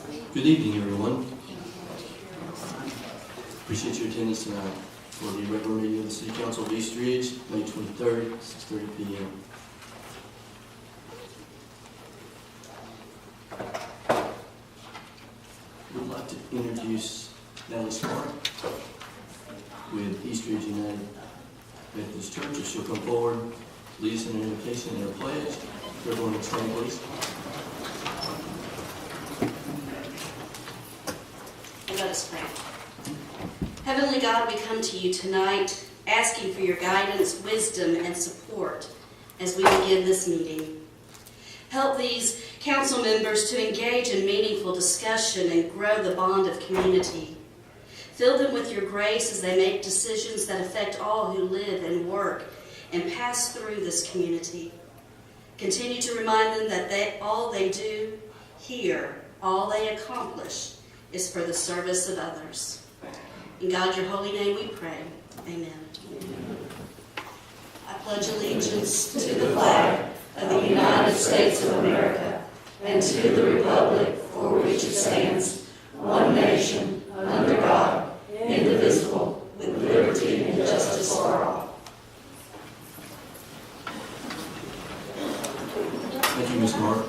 Good evening, everyone. Appreciate your attendance tonight for the regular meeting of the City Council of East Ridge, May 23rd, 6:30 p.m. We'd like to introduce Natalie Smart with East Ridge United Methodist Church. If she'll come forward, lead us in an invocation and a pledge. Everyone will stand, please. Let us pray. Heavenly God, we come to you tonight asking for your guidance, wisdom, and support as we begin this meeting. Help these council members to engage in meaningful discussion and grow the bond of community. Fill them with your grace as they make decisions that affect all who live and work and pass through this community. Continue to remind them that all they do here, all they accomplish, is for the service of others. In God, your holy name we pray. Amen. I pledge allegiance to the flag of the United States of America and to the republic for which it stands, one nation, under God, indivisible, with liberty and justice for all. Thank you, Ms. Mark.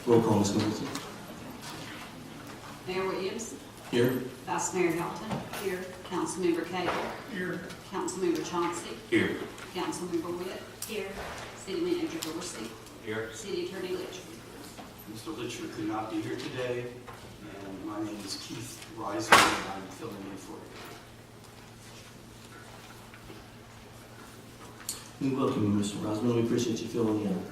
Roll call, Ms. Middleton. Mayor Williams. Here. Vice Mayor Hilton. Here. Councilmember Cagle. Here. Councilmember Chauncey. Here. Councilmember Witt. Here. City Manager Dorsey. Here. City Attorney Litchfield. Mr. Litchfield could not be here today, and my name is Keith Reisman, and I'm filling in for you. We welcome you, Mr. Rosman. We appreciate you filling in.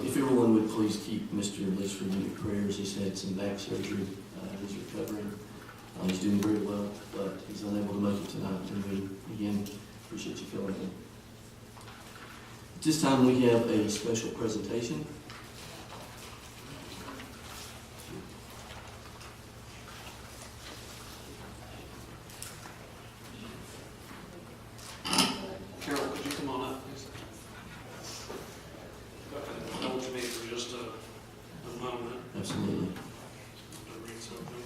If everyone would please keep Mr. Litchfield in your prayers. He's had some back surgery. He's recovering. He's doing very well, but he's unable to make it tonight. And we, again, appreciate you filling in. At this time, we have a special presentation. Carol, would you come on up, please? Indulge me for just a moment Absolutely. to read something.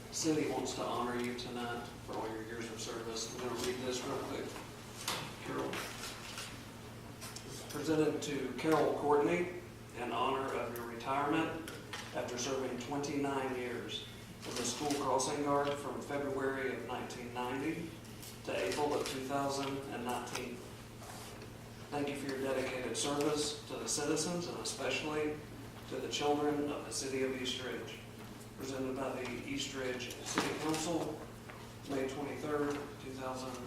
The city wants to honor you tonight for all your years of service. I'm going to read this real quick. Carol. Presented to Carol Courtney in honor of your retirement after serving 29 years as a school crossing guard from February of 1990 to April of 2019. Thank you for your dedicated service to the citizens and especially to the children of the city of East Ridge. Presented by the East Ridge City Council, May 23rd, 2019.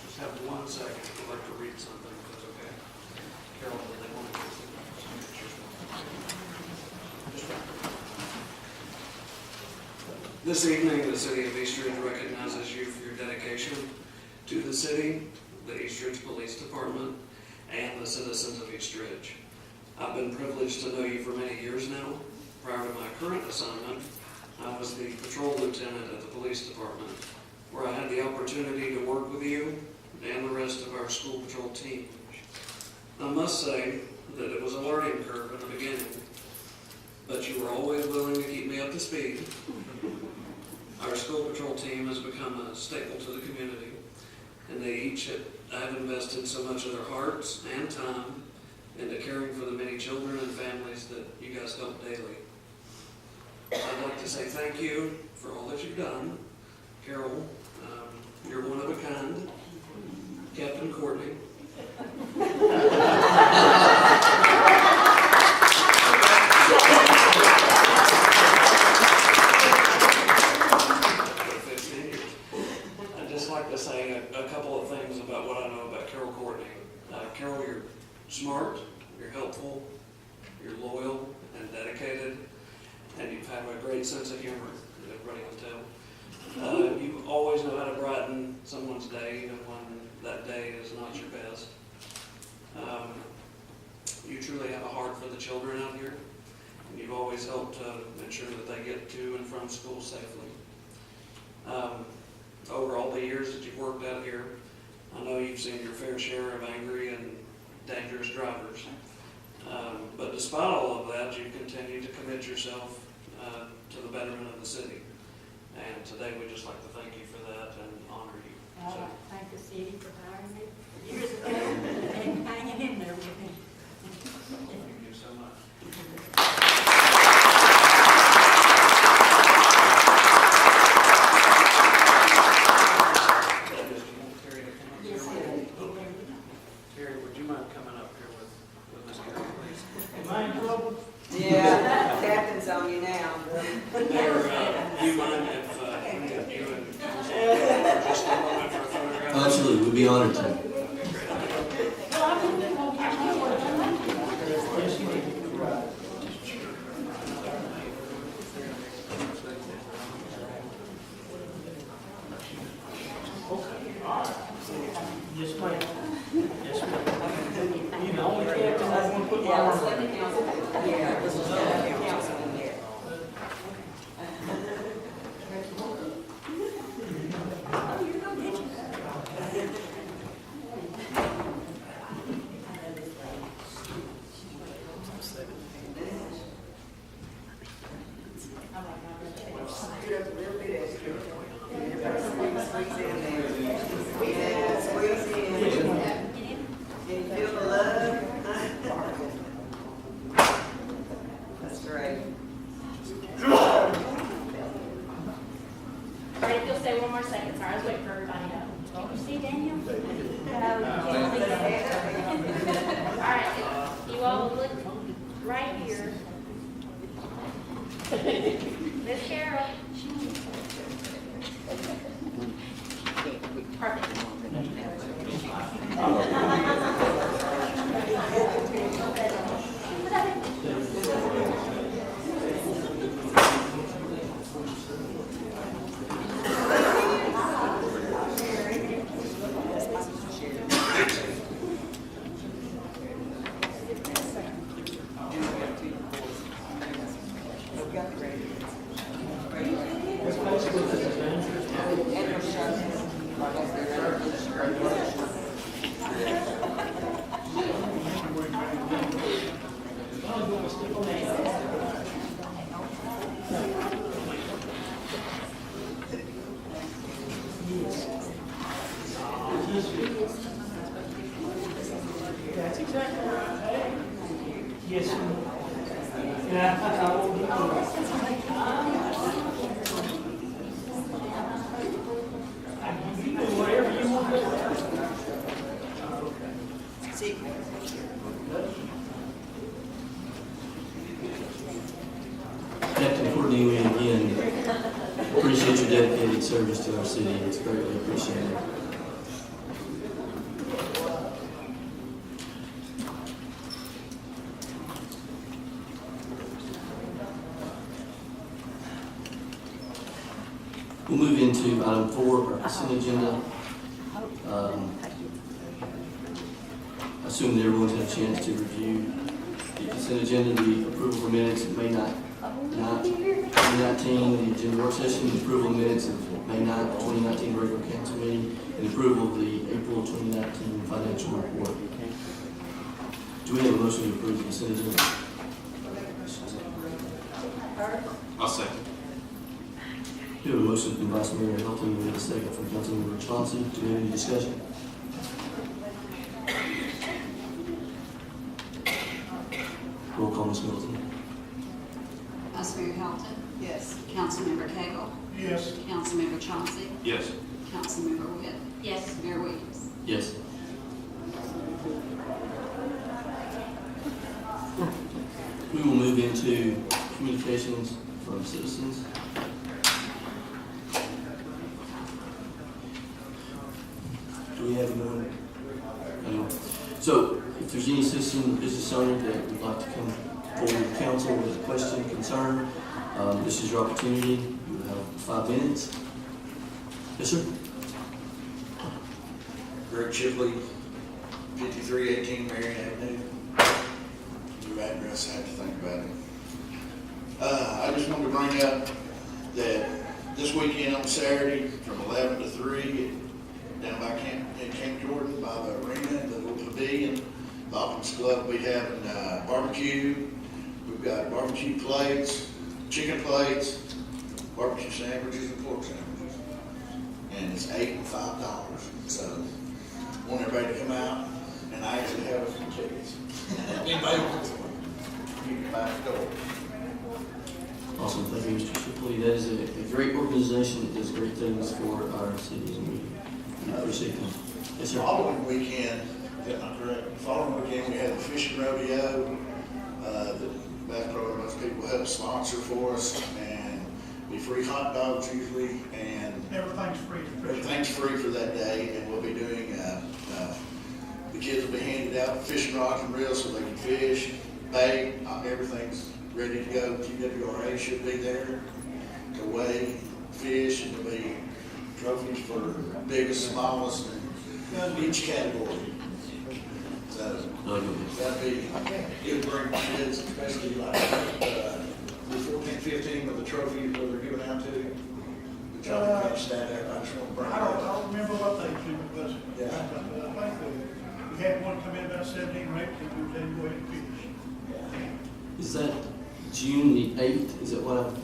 Just have 1 second. I'd like to read something, if that's okay. Carol, do they want to get some pictures? This evening, the City of East Ridge recognizes you for your dedication to the city, the East Ridge Police Department, and the citizens of East Ridge. I've been privileged to know you for many years now. Prior to my current assignment, I was the patrol lieutenant at the police department, where I had the opportunity to work with you and the rest of our school patrol team. I must say that it was a learning curve in the beginning, but you were always willing to keep me up to speed. Our school patrol team has become a staple to the community, and they each have invested so much of their hearts and time into caring for the many children and families that you guys help daily. I'd like to say thank you for all that you've done. Carol, you're one of a kind. Captain Courtney. You're helpful, you're loyal and dedicated, and you have a great sense of humor, as everybody can tell. You always know how to brighten someone's day, even when that day is not your best. You truly have a heart for the children out here, and you've always helped to ensure that they get to and from school safely. Over all the years that you've worked out here, I know you've seen your fair share of angry and dangerous drivers. But despite all of that, you continue to commit yourself to the betterment of the city. And today we'd just like to thank you for that and honor you. I'd like to thank the city for hiring me years ago and hanging in there with me. Thank you so much. Terry, would you mind coming up here with Ms. Carol, please? Am I in trouble? Yeah, captain's on you now. Mayor, do you mind if you and Councilman just a moment for a photograph? Absolutely, we'd be honored to. Yes, ma'am. Yes, ma'am. You the only captain I want to put my Yeah, arm let's let on. the council, yeah, let's just let the council in there. Get up a little bit extra. Squeeze in there. Squeeze in. Can you feel the love? That's great. All right, if you'll stay one more second, sorry, I was waiting for everybody to. Can you see Daniel? All right, if you all look right here. Miss Carol. Perfect. That's exactly right. Yes, ma'am. Yeah, I will you do whatever you want to do. See, Captain Courtney, we again appreciate your dedicated service to our city. It's greatly appreciated. We'll move into item 4, our consent agenda. Assuming that everyone's had a chance to review the consent agenda, the approval of minutes of May 2019, the agenda work session, the approval of minutes of May 9th, 2019 regular council meeting, and approval of the April 2019 financial report. Do we have a motion to approve the consent agenda? I'll second. We have a motion from Vice Mayor Hilton, we have a second from Councilmember Chauncey. Do we have any discussion? Roll call, Ms. Middleton. Vice Mayor Hilton. yes. Councilmember Cagle. Yes. Councilmember Chauncey. Yes. Councilmember Witt. Yes. Mayor Williams. Yes. We will move into communications from citizens. Do we have anyone? No. So, if If there's any citizen, business owner that would like to come forward to council with a question, concern, this is your opportunity. You have 5 minutes. Yes, sir. Greg Chipley, 5318 Marion Avenue. New address, I have to think about it. I just wanted to bring up that this weekend on Saturday from 11 to 3 down by Camp Jordan by the arena, the little pavilion, the Optimist Club, we having barbecue. We've got barbecue plates, chicken plates, barbecue sandwiches, and pork sandwiches. And it's $8 and $5. So I want everybody to come out, and I actually have a few tickets. Anybody wants one, you can buy a door. Awesome, thank you, Mr. Shipley. That is a great organization that does great things for our cities, and we appreciate them. Yes, sir. Following weekend, is that not correct? Following weekend, we had the fishing rodeo. The Bass Pro, most people help sponsor for us, and be free hot dogs usually, and Everything's free. everything's free for that day. And we'll be doing, the kids will be handed out fishing rods and reels so they can fish, bait, everything's ready to go. TWRA should be there to weigh fish, and there'll be trophies for biggest, smallest, and each category. So that'd be good to bring kids, especially like the 14, 15 with the trophies where they're giving out to. The Johnny Cup stand there, I just want to bring I that don't up. remember what they do, but Yeah. I think we had one come in about 17 or 18, we were then going to finish. Is that June the 8th? Is that what I'm?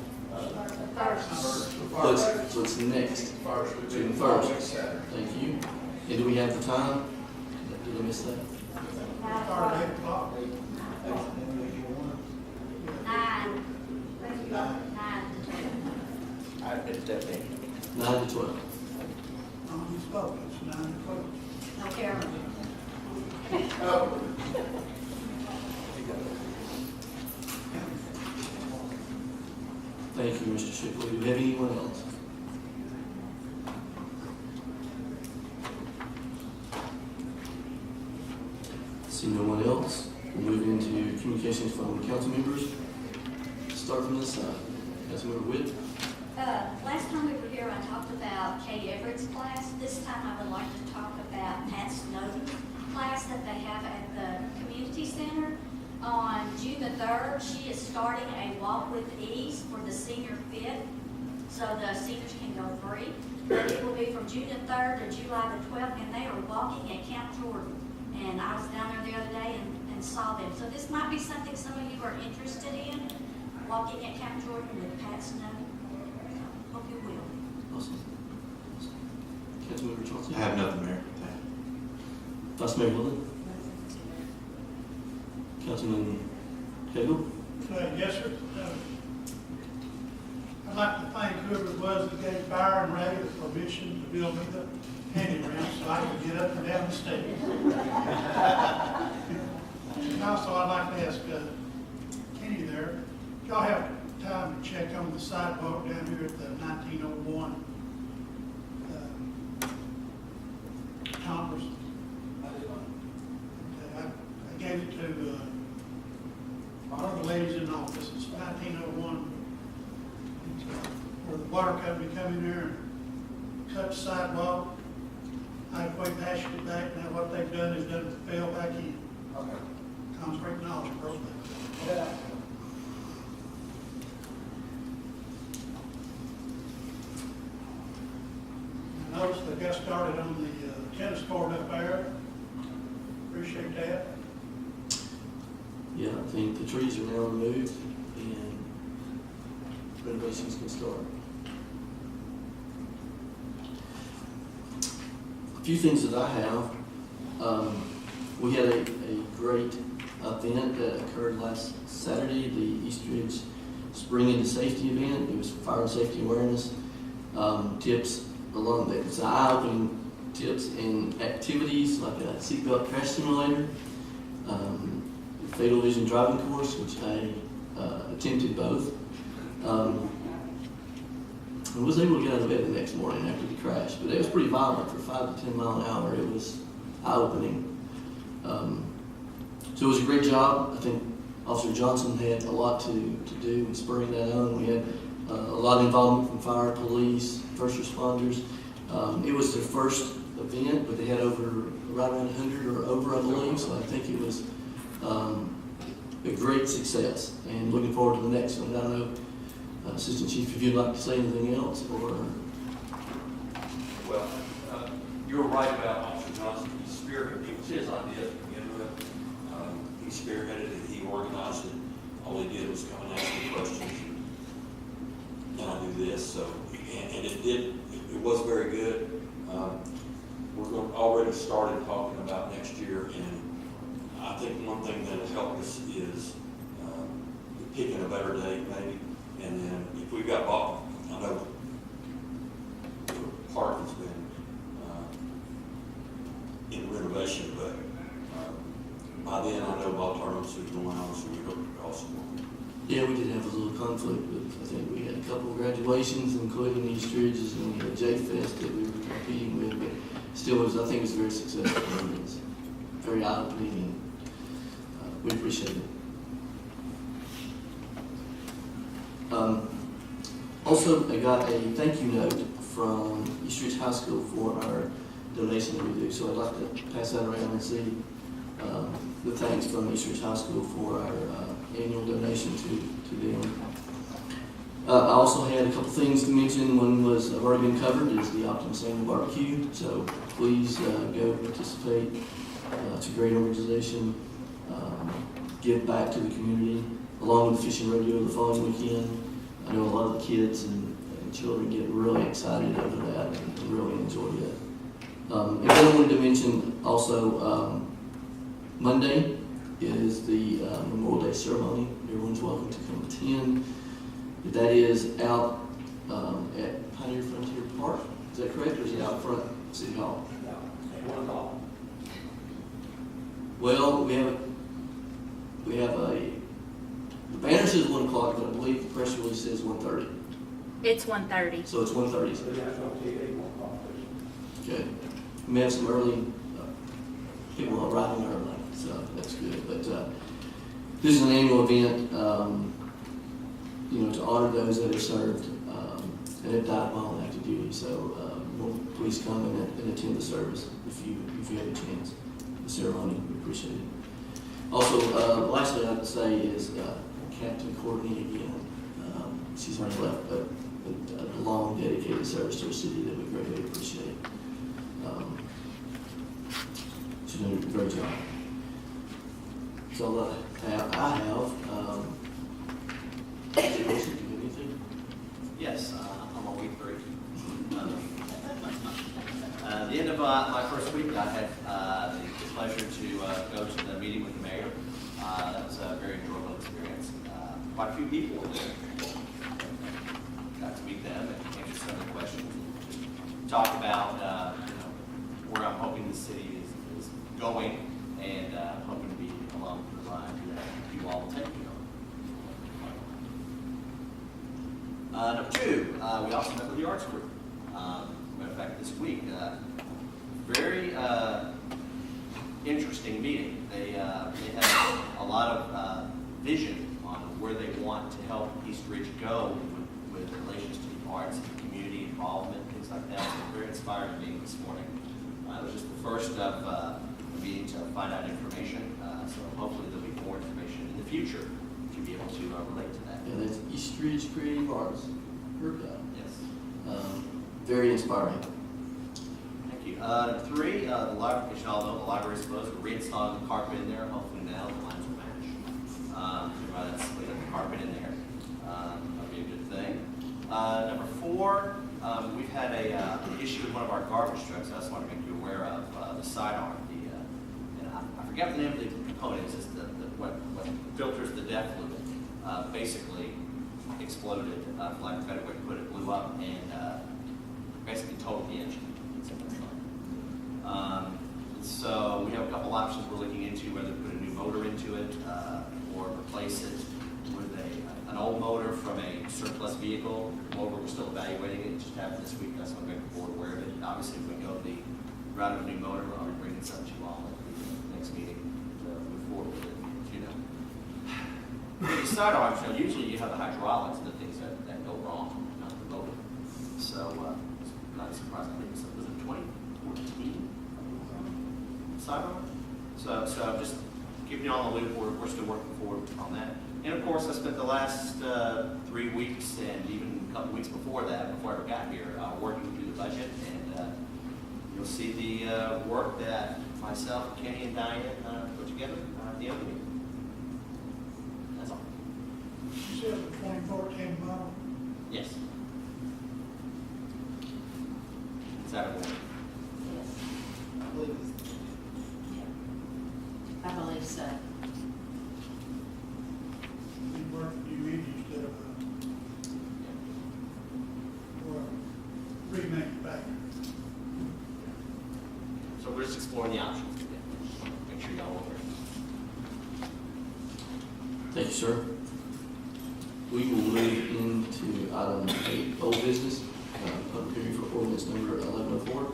So it's next, June 1st. Thank you. And do we have the time? Did I miss that? Start at 8 o'clock. 9. 9 to 12. You spoke, it's 9 to 12. No, Carolyn. Thank you, Mr. Shipley. Do we have anyone else? See no one else. We'll move into communications from council members. Start from this side. Councilmember Witt. Last time we were here, I talked about Katie Everett's class. This time I would like to talk about Pat Snowden's class that they have at the community center. On June the 3rd, she is starting a Walk with Ease for the senior fit, so the seniors can go free. But it will be from June the 3rd to July the 12th, and they are walking at Camp Jordan. And I was down there the other day and saw them. So this might be something some of you are interested in, walking at Camp Jordan with Pat Snowden. Hope you will. Awesome. Councilmember Chauncey. I have nothing, Mayor. Vice Mayor Woodland. Councilman Cagle. Yes, sir. I'd like to thank whoever it was that gave Byron Ray the permission to build me the handy ramp so I could get up and down the stairs. And also, I'd like to ask Kenny there, if y'all have time to check on the sidewalk down here at the 1901 Congress. I gave it to one of the ladies in the office. It's 1901, where the water company come in there and cut the sidewalk. Highway patched it back. Now what they've done is done it fell back in. Concrete knowledge broke back. I noticed they got started on the tennis court up there. Appreciate that. Yeah, I think the trees are now removed and renovations can start. A few things that I have. We had a great event that occurred last Saturday, the East Ridge Spring into Safety event. It was fire and safety awareness tips along there. It's eye-opening tips and activities like a seatbelt crash simulator, fatal vision driving course, which I attempted both. I was able to get out of bed the next morning after the crash, but it was pretty violent for 5 to 10 miles an hour. It was eye-opening. So it was a great job. I think Officer Johnson had a lot to do in spurring that on. We had a lot of involvement from fire, police, first responders. It was their first event, but they had right around 100 or over, I believe. So I think it was a great success, and looking forward to the next one. I don't know, Assistant Chief, if you'd like to say anything else, or Well, you were right about Officer Johnson. He spearheaded. It was his idea to begin with. He spearheaded it. He organized it. All he did was come and ask me questions. And I do this. So, and it did. It was very good. We're already started talking about next year, and I think one thing that will help us is picking a better date, maybe. And then if we got Bob, I know the park has been in renovation, but by then I know Bob Turner's going on, so we hope to also. yeah, we did have a little conflict, but I think we had a couple of graduations, including East Ridges, and we had J-Fest that we were competing with, but still, I think it was very successful. It was very eye-opening, and we appreciate it. Also, I got a thank you note from East Ridge High School for our donation that we do. So I'd like to pass that around and see the thanks from East Ridge High School for our annual donation to them. I also had a couple things to mention. One was I've already been covered, is the Optimus Annual Barbecue. So please go participate. It's a great organization. Give back to the community, along with the fishing rodeo the following weekend. I know a lot of the kids and children get really excited over that and really enjoy it. And then I wanted to mention also, Monday is the Memorial Day ceremony. Everyone's welcome to come attend. That is out at Pioneer Frontier Park. Is that correct, or is it out front of City Hall? No, Well, we have the banner says 1 o'clock, but I believe the press release says 1:30. It's 1:30. So it's 1:30. Okay. We may have some early people arriving early, so that's good. But this is an annual event, to honor those that have served and have died while on active duty. So please come and attend the service if you have a chance. The ceremony, we appreciate it. Also, the last thing I have to say is Captain Courtney again. She's already left, but a long, dedicated service to our city that we greatly appreciate. She's doing a great job. So I have. Jason, do you have anything? Yes, I'm on week 3. At the end of my first week, I had the pleasure to go to the meeting with the mayor. That was a very enjoyable experience. Quite a few people were there. Got to meet them and answer some of the questions. Talk about where I'm hoping the city is going, and hoping to be along the line that you all will take me on. Number 2, we also met with the arts group. Matter of fact, this week, very interesting meeting. They have a lot of vision on where they want to help East Ridge go with relations to the arts and community involvement, things like that. So very inspiring meeting this morning. It was just the first of a meeting to find out information. So hopefully there'll be more information in the future to be able to relate to that. Yeah, that's East Ridge Creative Arts. Heard that. Yes. Very inspiring. Thank you. Number 3, the library, as you all know, the library is closed. We're reinstalling the carpet in there. Hopefully now the lines will match. Everybody that's putting the carpet in there. That'll be a good thing. Number 4, we've had an issue with one of our garbage trucks. I just want to make you aware of the sidearm. And I forget the name of the component. It's just what filters the DEF fluid. Basically exploded, for lack of a better way to put it, blew up and basically totaled the engine. So we have a couple options we're looking into, whether to put a new motor into it or replace it with an old motor from a surplus vehicle. Moreover, we're still evaluating it. It just happened this week. That's what I make the board aware of it. Obviously, if we go the route of a new motor, I'll be bringing something to you all at the next meeting to move forward with it, you know. When you start off, usually you have the hydraulics and the things that go wrong, not the motor. So, it's not surprising, I think it was in 2014, sidearm. So just keeping you on the loop, we're still working forward on that. And of course, I spent the last 3 weeks and even a couple weeks before that, before I ever got here, working through the budget. And you'll see the work that myself, Kenny, and Diane put together at the other meeting. That's all. You said the 2014 model? Yes. Is that a board? Yes, I believe it's. I believe so. You work, you mean instead of or remanufactured? So we're just exploring the options. Make sure y'all are aware. Thank you, sir. We will move into item 8, old business, public hearing for ordinance number 1104.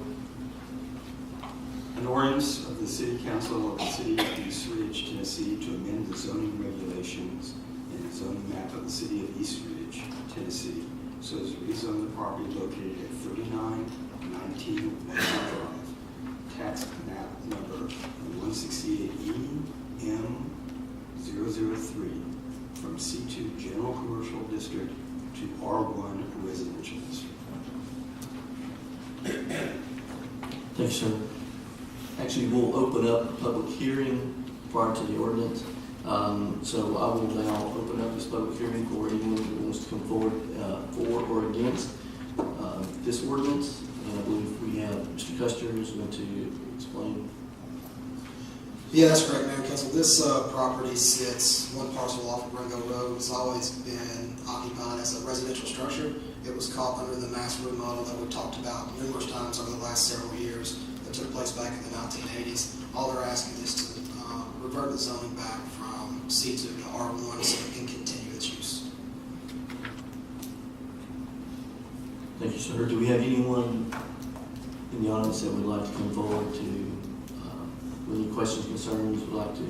An ordinance of the City Council of the City of East Ridge, Tennessee to amend the zoning regulations and the zoning map of the City of East Ridge, Tennessee, so as to rezone the property located at 3919 West Drive, tax map number 168E-M003, from C2 General Commercial District to R1 Residential District. Thank you, sir. Actually, we'll open up a public hearing prior to the ordinance. So I will now open up this public hearing for anyone who wants to come forward for or against this ordinance. And I believe we have Mr. Custer who's going to explain. Yeah, that's correct, Mayor and Council. This property sits one parcel off of Ringo Road. It's always been occupied as a residential structure. It was caught under the mass remodel that we've talked about numerous times over the last several years that took place back in the 1980s. All they're asking is to revert the zoning back from C2 to R1 so it can continue its use. Thank you, sir. Do we have anyone in the audience that would like to come forward to, with any questions, concerns, would like to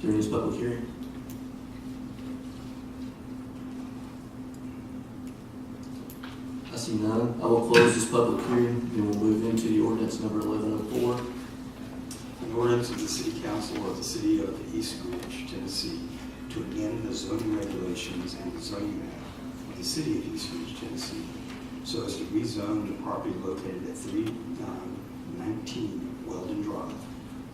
during this public hearing? I see none. I will close this public hearing, then we'll move into the ordinance number 1104. An ordinance of the City Council of the City of East Ridge, Tennessee, to amend the zoning regulations and the zoning map of the City of East Ridge, Tennessee, so as to rezone the property located at 3919 Weldon Drive,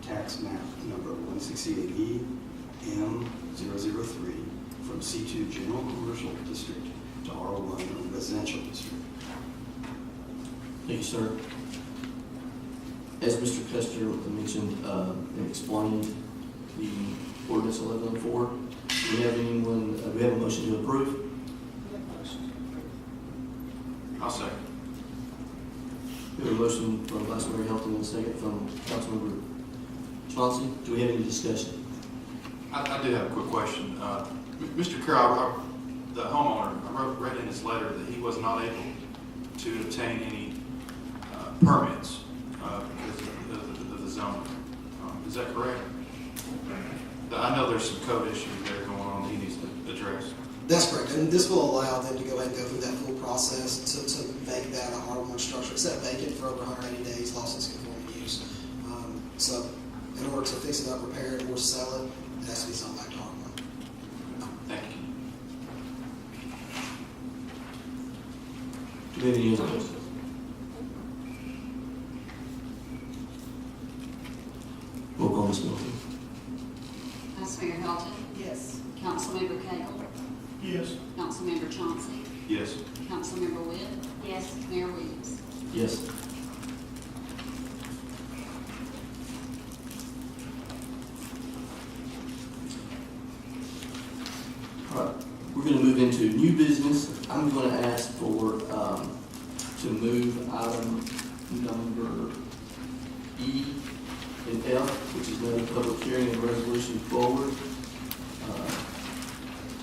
tax map number 168E-M003, from C2 General Commercial District to R1 Residential District. Thank you, sir. As Mr. Custer mentioned and explained the ordinance 1104, do we have anyone, do we have a motion to approve? I'll second. We have a motion from Vice Mayor Helton and a second from Councilmember Chauncey. Do we have any discussion? I do have a quick question. Mr. Carroll, the homeowner, I read in his letter that he was not able to obtain any permits because of the zoning. Is that correct? I know there's some code issues there going on that he needs to address. That's correct, and this will allow them to go ahead and go through that full process to make that a R1 structure. It's set vacant for over 180 days, lost its conforming use. So in order to fix it up, repair it, or sell it, it has to be zoned back to R1. Thank you. Do we have any other questions? Roll call, Ms. Middleton. Vice Mayor Helton, Yes. Councilmember Cagle, Yes. Councilmember Chauncey, Yes. Councilmember Witt, Yes. Mayor Williams. Yes. All right, we're going to move into new business. I'm going to ask for, to move item number E and F, which is another public hearing and resolution forward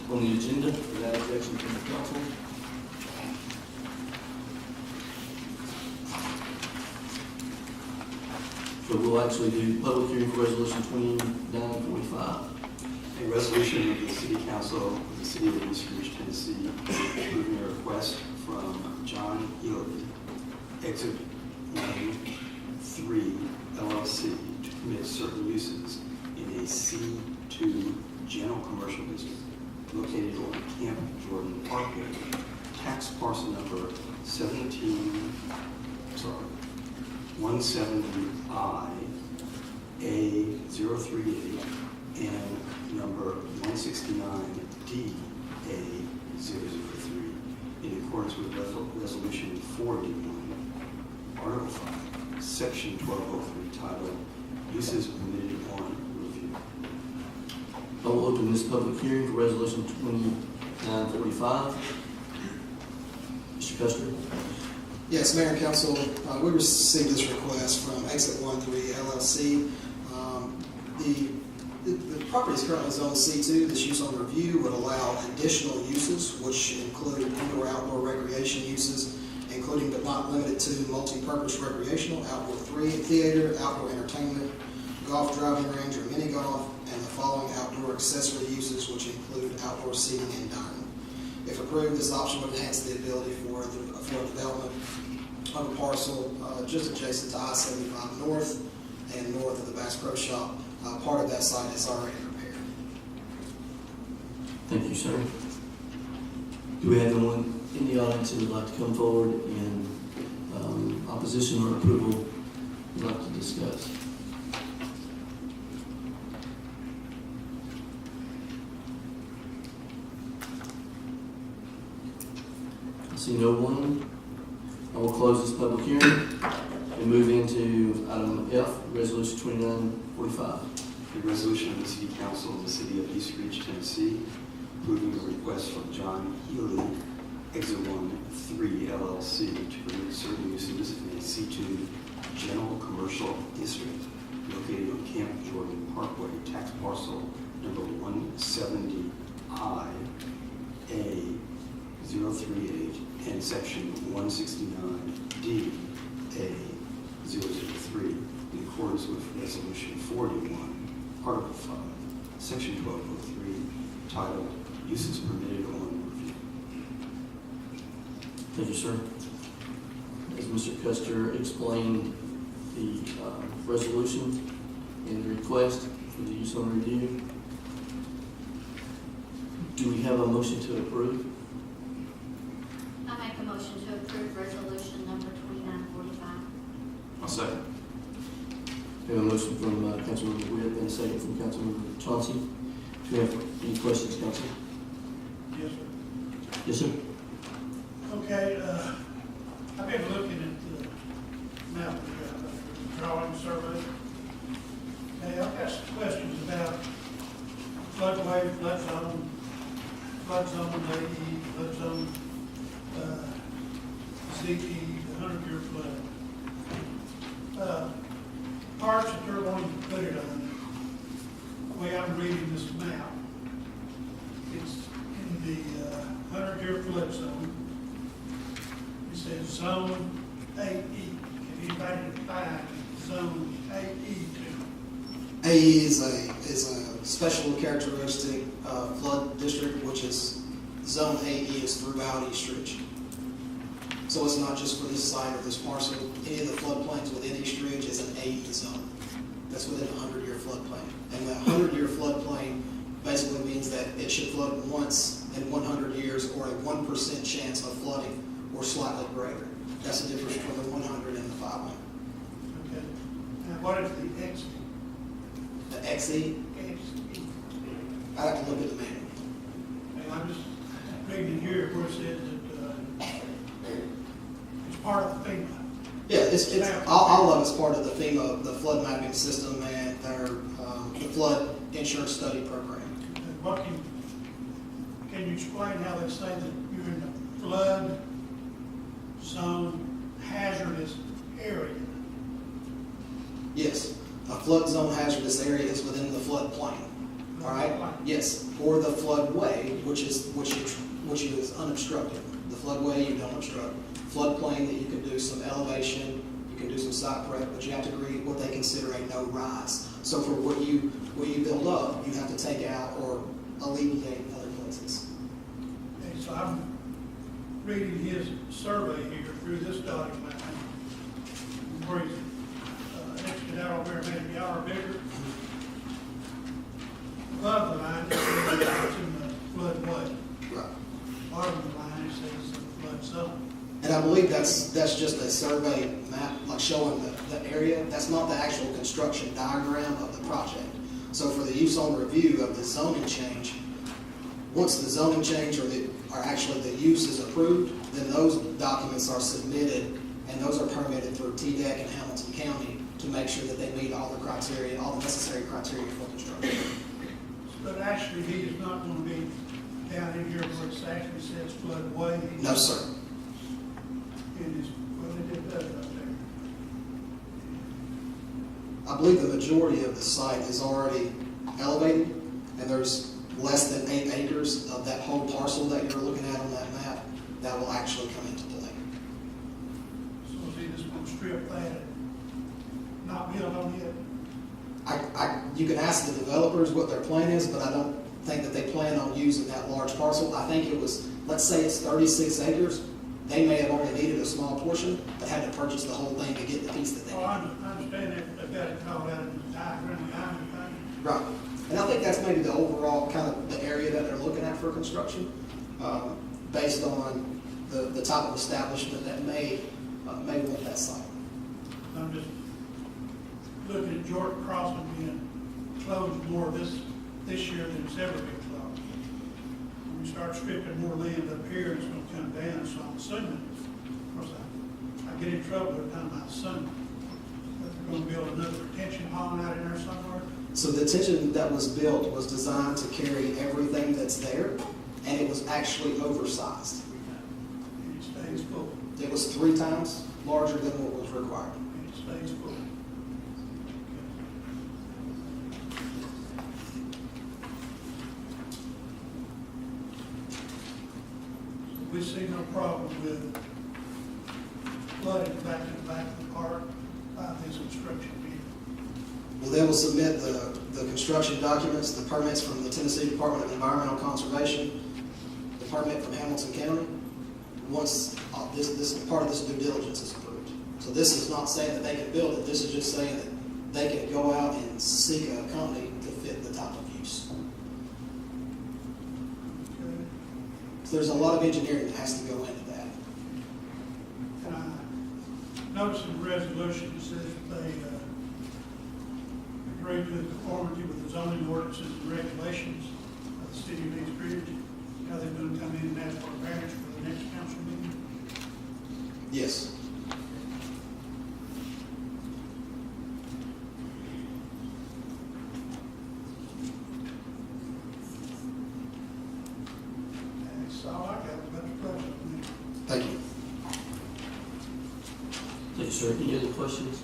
on the agenda for that objection from the council. So we'll actually do public hearing for resolution 2945. A resolution of the City Council of the City of East Ridge, Tennessee, approving a request from John Healy, Exit Lane 3 LLC, to permit certain uses in a C2 general commercial district located on Camp Jordan Parkway, tax parcel number 170I A038 and number 169D-A003 in accordance with Resolution 4D1, Article 5, Section 1203, titled Uses Permitted on Review. I will open this public hearing for resolution 2945. Mr. Custer? Yes, Mayor and Council, we received this request from Exit 13 LLC. The property is currently zoned C2. This use on review would allow additional uses, which include indoor-outdoor recreation uses, including but not limited to multi-purpose recreational, outdoor theater, outdoor entertainment, golf driving range or mini golf, and the following outdoor accessory uses, which include outdoor seating and dining. If approved, this option would enhance the ability for development of a parcel just adjacent to I-75 North and north of the Bass Pro Shop. Part of that site is already repaired. Thank you, sir. Do we have anyone in the audience who would like to come forward in opposition or approval would like to discuss? I see no one. I will close this public hearing and move into item F, resolution 2945. A resolution of the City Council of the City of East Ridge, Tennessee, approving a request from John Healy, Exit 13 LLC, to permit certain uses in a C2 general commercial district located on Camp Jordan Parkway, tax parcel number 170I A038 and section 169D A003 in accordance with Resolution 41. Article 5, Section 1203, titled Uses Permitted on Review. Thank you, sir. As Mr. Custer explained the resolution and the request for the use on review, do we have a motion to approve? I make a motion to approve resolution number 2945. I'll second. We have a motion from Councilmember Witt and a second from Councilmember Chauncey. Do we have any questions, Council? Yes, sir. Yes, sir. Okay, I've been looking at the map, drawing survey. Okay, I've got some questions about floodway, flood zone, AE, flood zone, CE, the 100-year flood. Parts that they're going to put it on, the way I'm reading this map, it's in the 100-year flood zone. It says zone 8E. Can anybody define zone 8E to? AE is a special characteristic flood district, which is zone AE is throughout East Ridge. So it's not just for this site or this parcel. Any of the floodplains within East Ridge is an AE zone. That's within a 100-year floodplain. And that 100-year floodplain basically means that it should flood once in 100 years or a 1% chance of flooding or slightly greater. That's the difference between the 100 and the 500. Okay. Now, what is the XE? The XE, I'd have to look at the manual. And I'm just reading here where it says that it's part of the FEMA. Yeah, it's all of it's part of the FEMA, the flood mapping system, and their the flood insurance study program. What can you explain how they say that you're in the flood zone hazardous area? Yes, a flood zone hazardous area is within the floodplain. All right. Yes, or the floodway, which is unobstructed. The floodway you don't obstruct. Floodplain that you can do some elevation, you can do some site prep, but you have to agree what they consider a no-rise. So for what you build up, you have to take out or alleviate other places. Okay, so I'm reading his survey here through this document, where he's etched it out over there, made a yard bigger. Above the line, it says it's in the floodway. Right. Bottom of the line, it says flood zone. And I believe that's just a survey map, like showing the area. That's not the actual construction diagram of the project. So for the use on review of the zoning change, once the zoning change or actually the use is approved, then those documents are submitted and those are permitted through TDEC and Hamilton County to make sure that they meet all the criteria, all the necessary criteria for construction. But actually, he is not going to be down in here where it actually says floodway. No, sir. It is, well, it does up there. I believe the majority of the site is already elevated, and there's less than 8 acres of that whole parcel that you're looking at on that map that will actually come into play. So is he just going to strip that and not build on it? You can ask the developers what their plan is, but I don't think that they plan on using that large parcel. I think it was, let's say it's 36 acres. They may have only needed a small portion, but had to purchase the whole thing to get the piece that they Oh, needed. I understand that, they've got it called out in the diagram behind the thing. Right. And I think that's maybe the overall kind of the area that they're looking at for construction, based on the type of establishment that may want that site. I'm just looking at Jordan Crossing being closed more this year than it's ever been closed. When we start stripping more land up here, it's going to come down, so I'm assuming, of course, I get in trouble every time I assume that they're going to build another retention pond out in there somewhere. So the detention that was built was designed to carry everything that's there, and it was actually oversized. And it stays full, It was 3 times larger than what was required. and it stays full. We see no problem with flooding back in the back of the park by this construction vehicle. Well, they will submit the construction documents, the permits from the Tennessee Department of Environmental Conservation, the permit from Hamilton County, once this part of this due diligence is approved. So this is not saying that they can build it, this is just saying that they can go out and seek a company to fit the type of use. Okay? So there's a lot of engineering that has to go into that. And I noticed in the resolution, it says that they agree to the conformity with the zoning ordinances and regulations of the city of East Ridge. Now they're going to come in and ask for a variance for the next council meeting. Yes. That's all I got about the project. Thank you. Thank you, sir. Any other questions?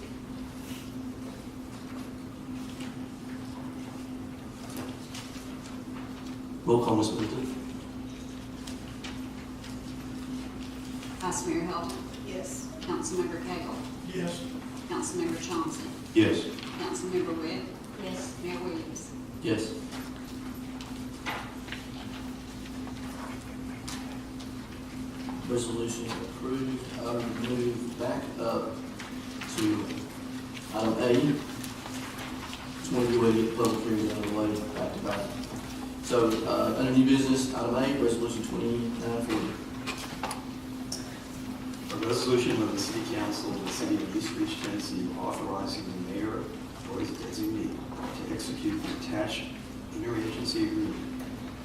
Roll call, Ms. Middleton. Vice Mayor Hilton, Yes. Councilmember Cagle, Yes. Councilmember Chauncey, Yes. Councilmember Webb, Yes. Mayor Williams. Yes. Resolution approved. I will move back up to item A. Just want to go ahead and get the public hearing out of the way, back to back. So, under new business, item A, resolution 2940. A resolution of the City Council of the City of East Ridge, Tennessee, authorizing the mayor or his designee to execute the attached interagency agreement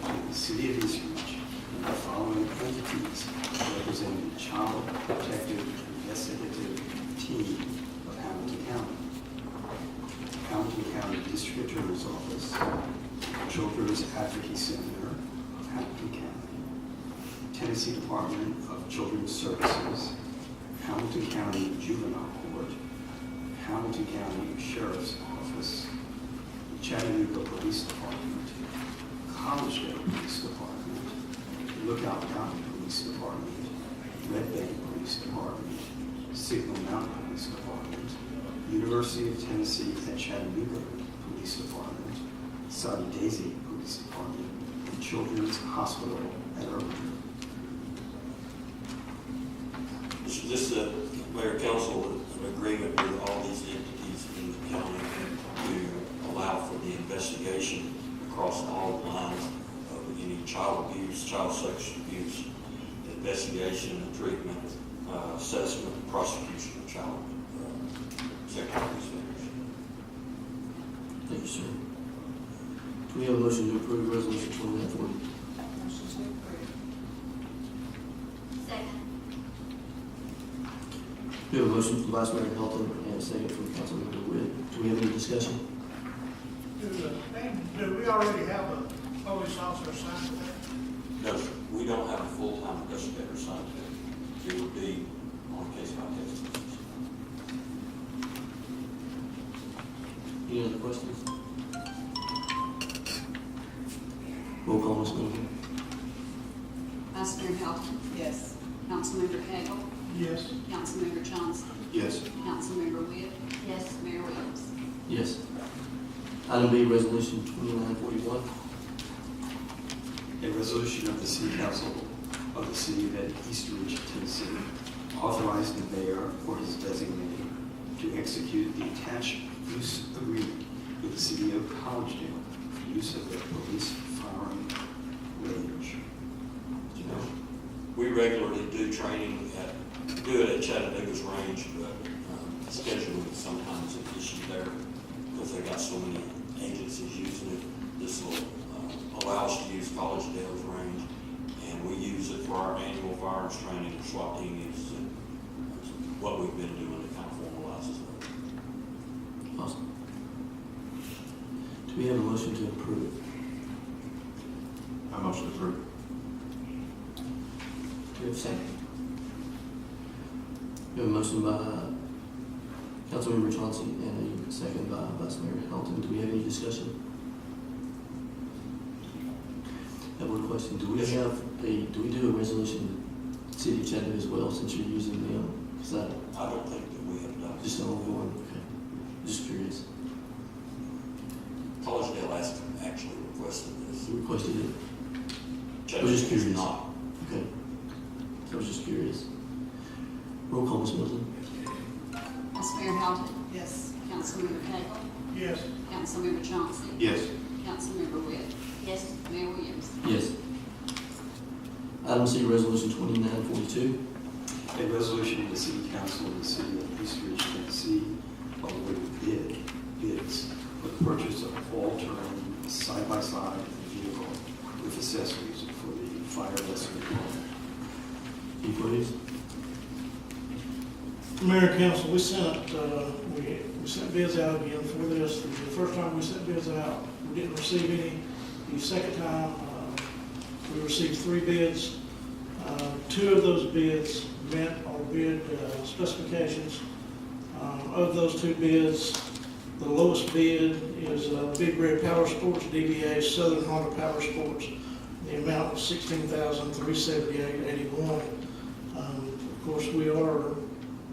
with the City of East Ridge and the following entities representing the Child Protective Investigative Team of Hamilton County, Hamilton County District Attorney's Office, Children's Advocacy Center of Hamilton County, Tennessee Department of Children's Services, Hamilton County Juvenile Court, Hamilton County Sheriff's Office, Chattanooga Police Department, Collegedale Police Department, Lookout County Police Department, Red Bank Police Department, Signal Mountain Police Department, University of Tennessee at Chattanooga Police Department, Saudi Daisy Police Department, and Children's Hospital at Irving. This Mayor Council, an agreement with all these entities in the county to allow for the investigation across all lines of any child abuse, child sexual abuse, investigation and treatment, assessment, and prosecution of child sexual abuse offenders. Thank you, sir. Do we have a motion to approve resolution 2940? Second. We have a motion from Vice Mayor Helton and a second from Councilmember Witt. Do we have any discussion? Do we already have a police officer assigned to that? No, sir. We don't have a full-time investigator assigned to it. It would be on a case-by-case basis. Any other questions? Roll call, Ms. Miller. Vice Mayor Helton, Yes. Councilmember Cagle, Yes. Councilmember Johnson, Yes. Councilmember Witt, Yes. Mayor Williams. Yes. Item B, resolution 2941. A resolution of the City Council of the City of East Ridge, Tennessee, authorizing the mayor or his designee to execute the attached use agreement with the City of Collegedale for use of the police firing range. We regularly do training do it at Chattanooga's range, but scheduling is sometimes an issue there because they got so many agencies using it. This will allow us to use Collegedale's range, and we use it for our annual firearms training. SWAT team uses it. That's what we've been doing to kind of formalize it. Awesome. Do we have a motion to approve? I motion to approve. Do we have a second? We have a motion by Councilmember Chauncey and a second by Vice Mayor Helton. Do we have any discussion? I have one question. Do we do a resolution to City of Chattanooga as well, since you're using them? Because I don't think that we have done. just an ongoing, okay. Just curious. Collegedale actually requested this. You requested it? I was Chattanooga just curious. is not. Okay. I was just curious. Roll call, Ms. Middleton. Vice Mayor Helton, Yes. Councilmember Cagle, Yes. Councilmember Johnson, Yes. Councilmember Witt, Yes. Mayor Williams. Yes. Item C, resolution 2942. A resolution of the City Council of the City of East Ridge, Tennessee, awarding bids for the purchase of all-terrain side-by-side vehicle with accessories for the fire rescue department. Can you please? Mayor and Council, we sent bids out again for this. The first time we sent bids out, we didn't receive any. The second time, we received 3 bids. 2 of those bids met our bid specifications. Of those 2 bids, the lowest bid is Big Red Power Sports, DBA Southern Honda Power Sports. The amount was $16,378.81. Of course, we are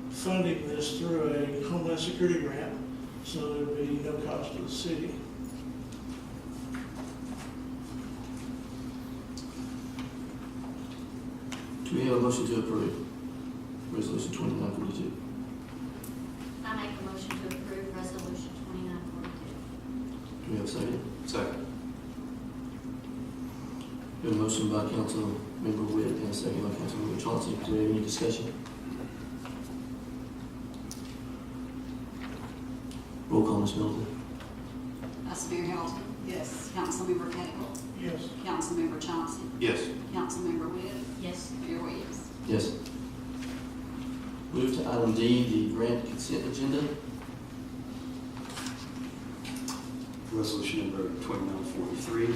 funding this through a Homeland Security grant, so there would be no cost to the city. Do we have a motion to approve resolution 2942? I make a motion to approve resolution 2942. Do we have a second? Second. We have a motion by Councilmember Witt and a second by Councilmember Chauncey. Do we have any discussion? Roll call, Ms. Middleton. Vice Mayor Helton, Yes. Councilmember Cagle, Yes. Councilmember Johnson, Yes. Councilmember Witt, Yes. Mayor Williams. Yes. Move to item D, the grant consent agenda. Resolution number 2943, a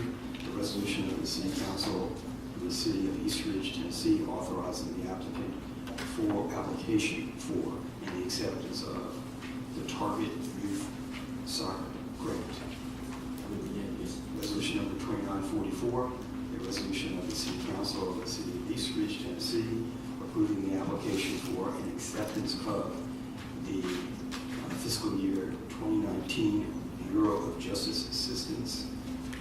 resolution of the City Council of the City of East Ridge, Tennessee, authorizing the applicant application for and the acceptance of the Target Youth Soccer Grant. Yes. Resolution number 2944, a resolution of the City Council of the City of East Ridge, Tennessee, approving the application for an acceptance of the fiscal year 2019 Bureau of Justice Assistance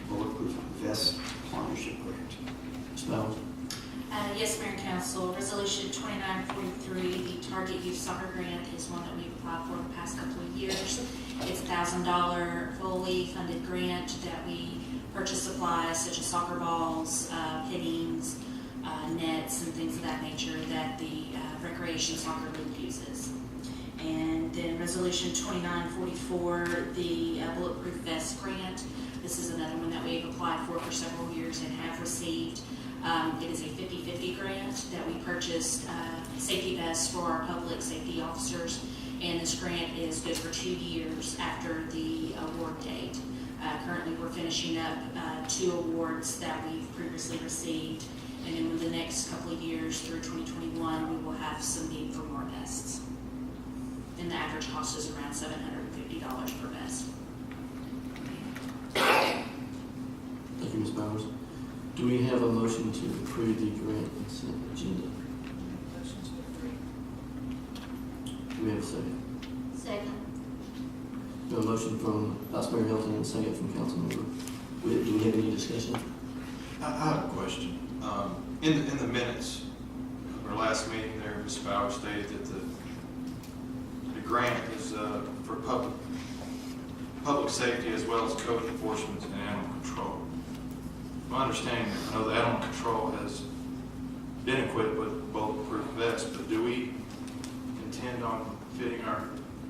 Bulletproof Vest Partnership Grant. Ms. Bowers? Yes, Mayor and Council, Resolution 2943, the Target Youth Soccer Grant is one that we've applied for the past couple of years. It's a $1,000 fully funded grant that we purchase supplies such as soccer balls, pinnings, nets, and things of that nature that the recreation soccer league uses. And then Resolution 2944, the Bulletproof Vest Grant. This is another one that we've applied for several years and have received. It is a 50-50 grant that we purchased safety vests for our public safety officers, and this grant is good for 2 years after the award date. Currently, we're finishing up 2 awards that we've previously received, and in the next couple of years through 2021, we will have some need for more vests. And the average cost is around $750 per vest. Thank you, Ms. Bowers. Do we have a motion to approve the grant consent agenda? Do we have a second? Second. We have a motion from Vice Mayor Hilton and a second from Councilmember Witt. Do we have any discussion? I have a question. In the minutes of our last meeting there, Ms. Bowers stated that the grant is for public safety as well as code enforcement and animal control. My understanding, I know the animal control has been equipped with bulletproof vests, but do we intend on fitting our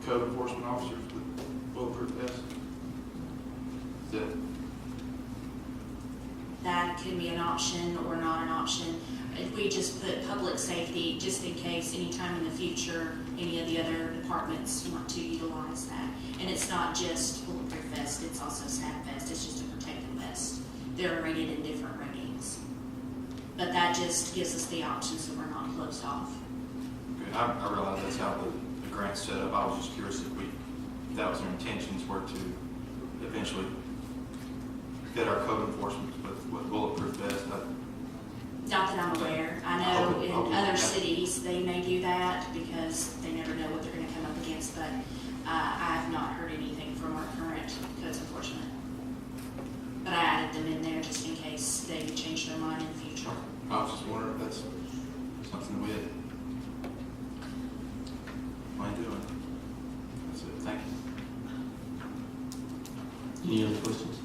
code enforcement officers with bulletproof vests? That can be an option or not an option. If we just put public safety, just in case anytime in the future, any of the other departments want to utilize that. And it's not just bulletproof vest, it's also snap vest, it's just a protective vest. They're rated in different ratings. But that just gives us the option so we're not closed off. Okay, I realize that's how the grant's set up. I was just curious if that was their intentions were to eventually fit our code enforcement with bulletproof vests. Not that I'm aware. I know in other cities, they may do that because they never know what they're going to come up against, but I have not heard anything from our current codes enforcement. But I added them in there just in case they change their mind in the future. I was just wondering if that's something we had mind doing. That's it. Thank you. Any other questions?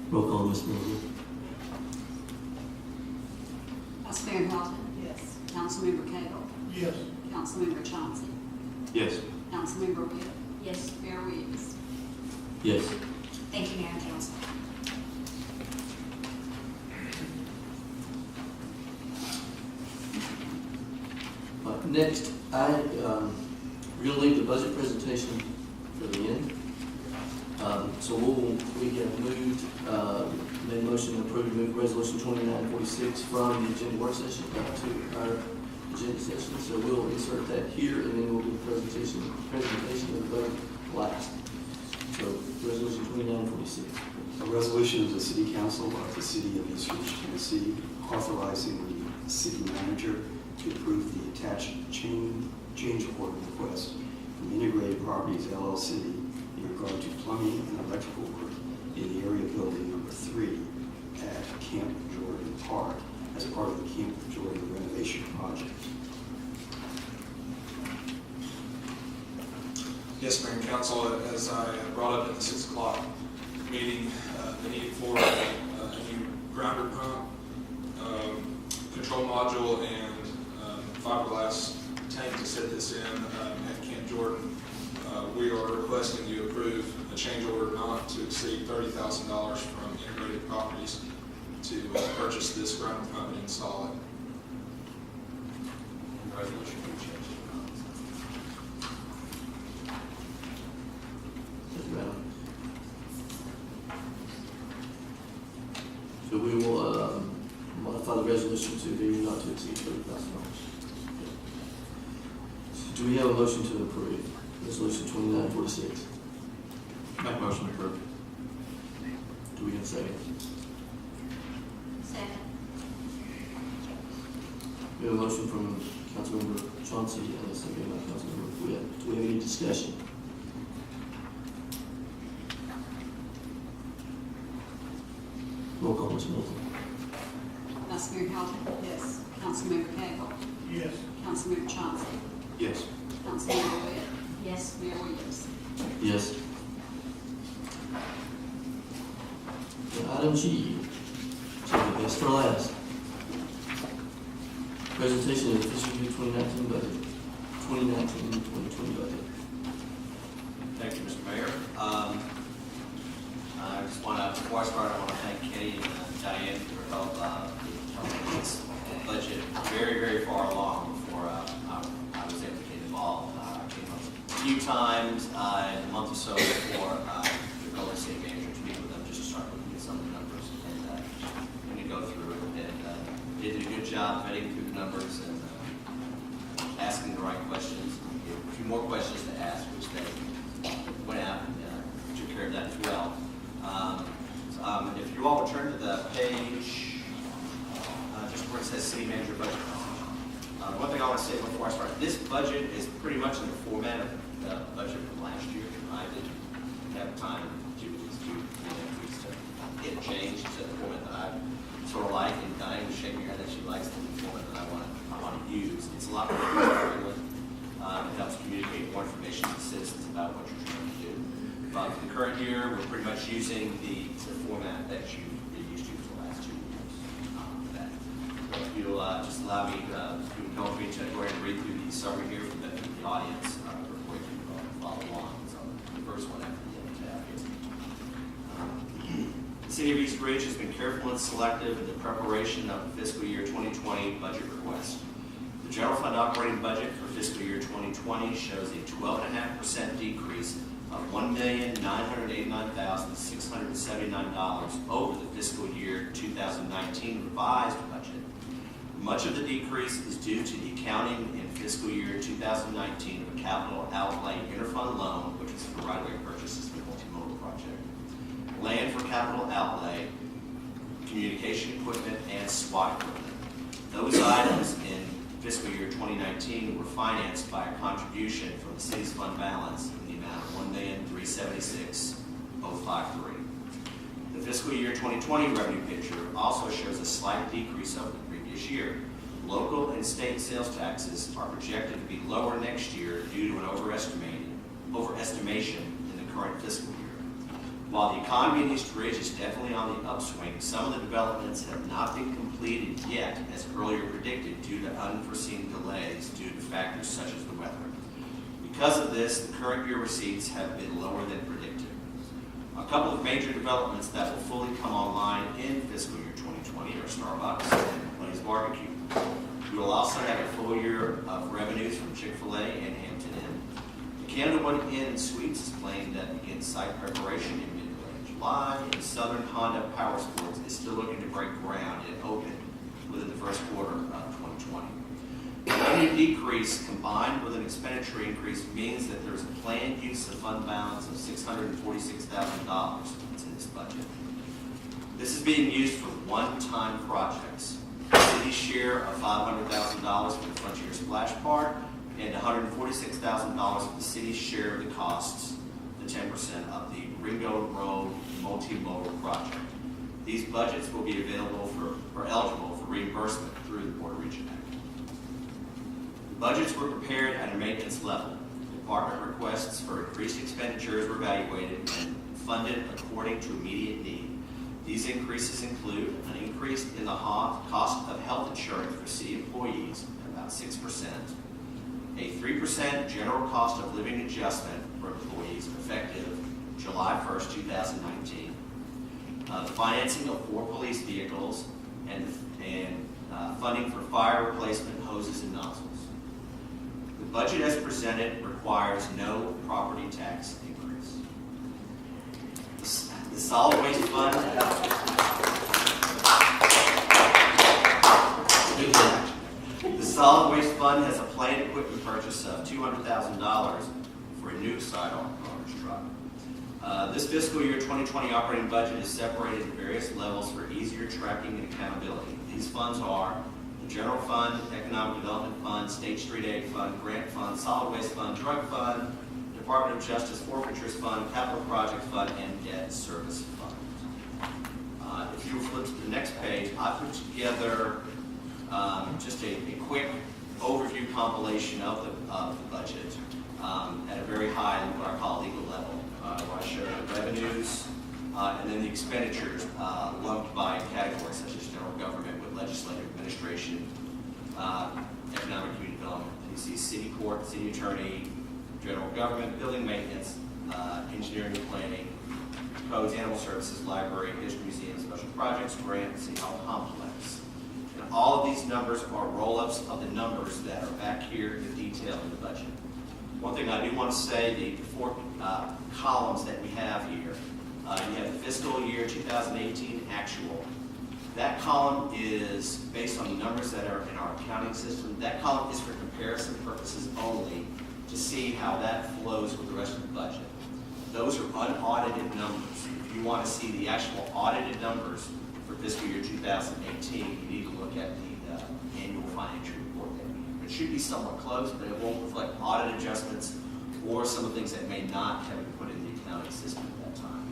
Roll call, Ms. Miller. Vice Mayor Hilton. Yes. Councilmember Cagle. Yes. Councilmember Chauncey. Yes. Councilmember Witt. Yes. Mayor Williams. Yes. Thank you, Mayor and Council. Next, we're going to leave the budget presentation for the end. So we have made a motion to approve to move resolution 2946 from the agenda work session back to our agenda session. So we'll insert that here and then we'll do the presentation of the budget last. So resolution 2946. A resolution of the City Council of the City of East Ridge, Tennessee, authorizing the city manager to approve the attached change order request from Integrated Properties LLC in regard to plumbing and electrical work in the area building number 3 at Camp Jordan Park as part of the Camp Jordan renovation project. Yes, Mayor and Council, as I brought up in the 6 o'clock meeting, the need for a new grounder pump, control module, and fiberglass tank to set this in at Camp Jordan. We are requesting you approve a change order not to exceed $30,000 from Integrated Properties to purchase this grounder pump and install it. Resolution to change. So we will modify the resolution to be not to exceed $30,000. So do we have a motion to approve resolution 2946? Make motion to approve. Do we have a second? Second. We have a motion from Councilmember Chauncey and a second by Councilmember Witt. Do we have any discussion? Roll call, Ms. Middleton. Vice Mayor Hilton. Yes. Councilmember Cagle. Yes. Councilmember Chauncey. Yes. Councilmember Webb. Yes. Mayor Williams. Yes. And item G, so the best for last. Presentation of the fiscal year 2019 budget, 2019-2020 budget. Thank you, Mr. Mayor. I just want to, before I start, I want to thank Kenny and Diane for their help. Helping this budget very, very far along before I was able to get involved. I came up a few times in a month or so before the Golden State Manager to meet with them just to start looking at some of the numbers and to go through it. And they did a good job vetting through the numbers and asking the right questions. A few more questions to ask, which they went out and took care of that as well. If you all return to the page, just where it says City Manager Budget. One thing I want to say before I start, this budget is pretty much in the format of the budget from last year. I didn't have time to get it changed to the format that I sort of like, and Diane was shaking her head that she likes the format that I want to use. It's a lot more user-friendly. It helps communicate more information to citizens about what you're trying to do. For the current year, we're pretty much using the format that you've been used to for the last 2 years. If you'll just allow me, indulge me to go ahead and read through the summary here for the audience before you follow along. So the first one after the tab here. The City of East Ridge has been careful and selective in the preparation of the fiscal year 2020 budget request. The general fund operating budget for fiscal year 2020 shows a 12.5% decrease of $1,989,679 over the fiscal year 2019 revised budget. Much of the decrease is due to the accounting in fiscal year 2019 of a capital outlay interfund loan, which is for right-of-way purchases for the multimodal project, land for capital outlay, communication equipment, and SWAT equipment. Those items in fiscal year 2019 were financed by a contribution from the city's fund balance in the amount of $1,376,053. The fiscal year 2020 revenue picture also shows a slight decrease over the previous year. Local and state sales taxes are projected to be lower next year due to an overestimation in the current fiscal year. While the economy in East Ridge is definitely on the upswing, some of the developments have not been completed yet, as earlier predicted, due to unforeseen delays due to factors such as the weather. Because of this, the current year receipts have been lower than predicted. A couple of major developments that will fully come online in fiscal year 2020 are Starbucks and Blaze Barbecue. We will also have a full year of revenues from Chick-fil-A and Hampton Inn. The Canada One Inn and Suites is planned that begins site preparation in mid-late July, and Southern Honda Power Sports is still looking to break ground and open within the first quarter of 2020. The revenue decrease combined with an expenditure increase means that there's a planned use of fund balance of $646,000 that's in this budget. This is being used for one-time projects. The city's share of $500,000 for the Frontier Splash Park and $146,000 for the city's share of the costs, the 10% of the Ringo Road multimodal project. These budgets will be available or eligible for reimbursement through the Board of Regents Act. The budgets were prepared at a maintenance level. Department requests for increased expenditures were evaluated and funded according to immediate need. These increases include an increase in the cost of health insurance for city employees at about 6%, a 3% general cost of living adjustment for employees effective July 1st, 2019, the financing of 4 police vehicles, and funding for fire replacement hoses and nozzles. The budget as presented requires no property tax increase. The solid waste fund. The solid waste fund has a planned equipment purchase of $200,000 for a new sidearm garbage truck. This fiscal year 2020 operating budget is separated into various levels for easier tracking and accountability. These funds are the General Fund, Economic Development Fund, State Street Aid Fund, Grant Fund, Solid Waste Fund, Drug Fund, Department of Justice Forfeitures Fund, Capital Project Fund, and Debt Service Fund. If you flip to the next page, I put together just a quick overview compilation of the budget at a very high, what I call legal level, where I show the revenues and then the expenditures lumped by categories such as general government with legislative administration, economic community development. You see city court, city attorney, general government, building maintenance, engineering and planning, codes, animal services, library, history museum, special projects, grant, city hall complex. And all of these numbers are roll-ups of the numbers that are back here in detail in the budget. One thing I do want to say, the four columns that we have here, you have the fiscal year 2018 actual. That column is based on the numbers that are in our accounting system. That column is for comparison purposes only to see how that flows with the rest of the budget. Those are unaudited numbers. If you want to see the actual audited numbers for fiscal year 2018, you need to look at the annual financial report that we have. It should be somewhat close, but it won't reflect audit adjustments or some of the things that may not have been put in the accounting system at that time.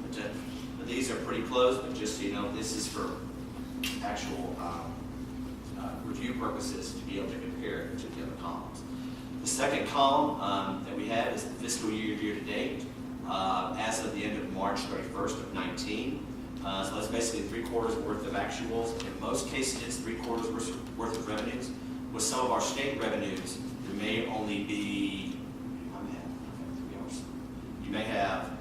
But these are pretty close, but just so you know, this is for actual review purposes to be able to compare it to the other columns. The second column that we have is the fiscal year year-to-date as of the end of March 31st of 19. So that's basically 3/4 worth of actuals. In most cases, it's 3/4 worth of revenues. With some of our state revenues, there may only be, you may have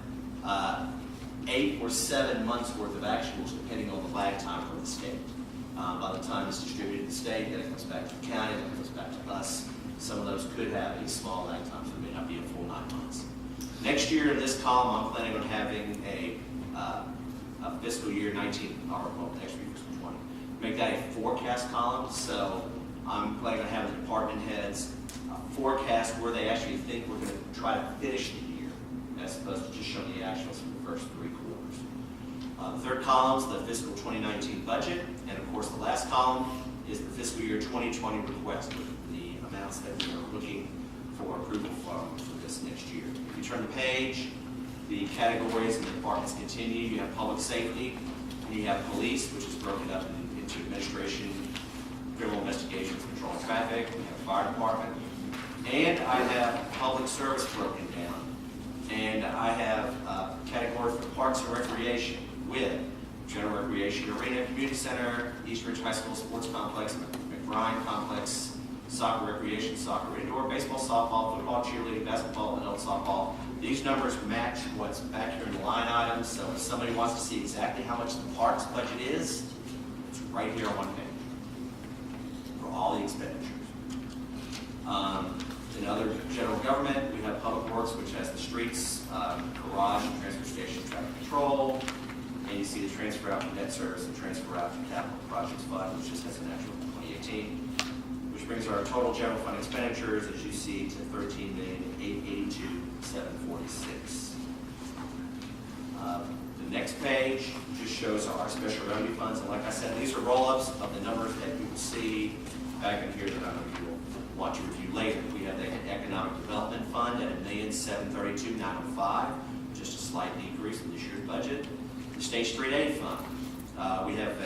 8 or 7 months worth of actuals, depending on the lag time from the state. By the time it's distributed to the state, then it comes back to the county, then it comes back to us. Some of those could have a small lag time, so it may not be a full 9 months. Next year in this column, I'm planning on having a fiscal year 19, or well, next year fiscal 20. Make that a forecast column, so I'm planning on having the department heads forecast where they actually think we're going to try to finish the year, as opposed to just showing the actuals for the first 3 quarters. The third column is the fiscal 2019 budget, and of course the last column is the fiscal year 2020 request, with the amounts that we are looking for approval from for this next year. If you turn the page, the categories and the departments continue. You have public safety, and you have police, which is broken up into administration, criminal investigations, control of traffic. We have fire department, and I have public service broken down, and I have a category for parks and recreation with general recreation arena, community center, East Ridge High School sports complex, McBride complex, soccer recreation, soccer indoor, baseball, softball, football, cheerleading, basketball, adult softball. These numbers match what's back here in the line items, so if somebody wants to see exactly how much the parks budget is, it's right here on one page for all the expenditures. In other general government, we have public works, which has the streets, garage, and transfer station traffic control, and you see the transfer out from debt service and transfer out from capital projects fund, which just has an actual 2018. Which brings our total general fund expenditures, as you see, to $13,882,746. The next page just shows our special revenue funds, and like I said, these are roll-ups of the numbers that you will see back in here that I know you will want to review later. We have the Economic Development Fund at $1,732,905, just a slight decrease in this year's budget. The State Street Aid Fund, we have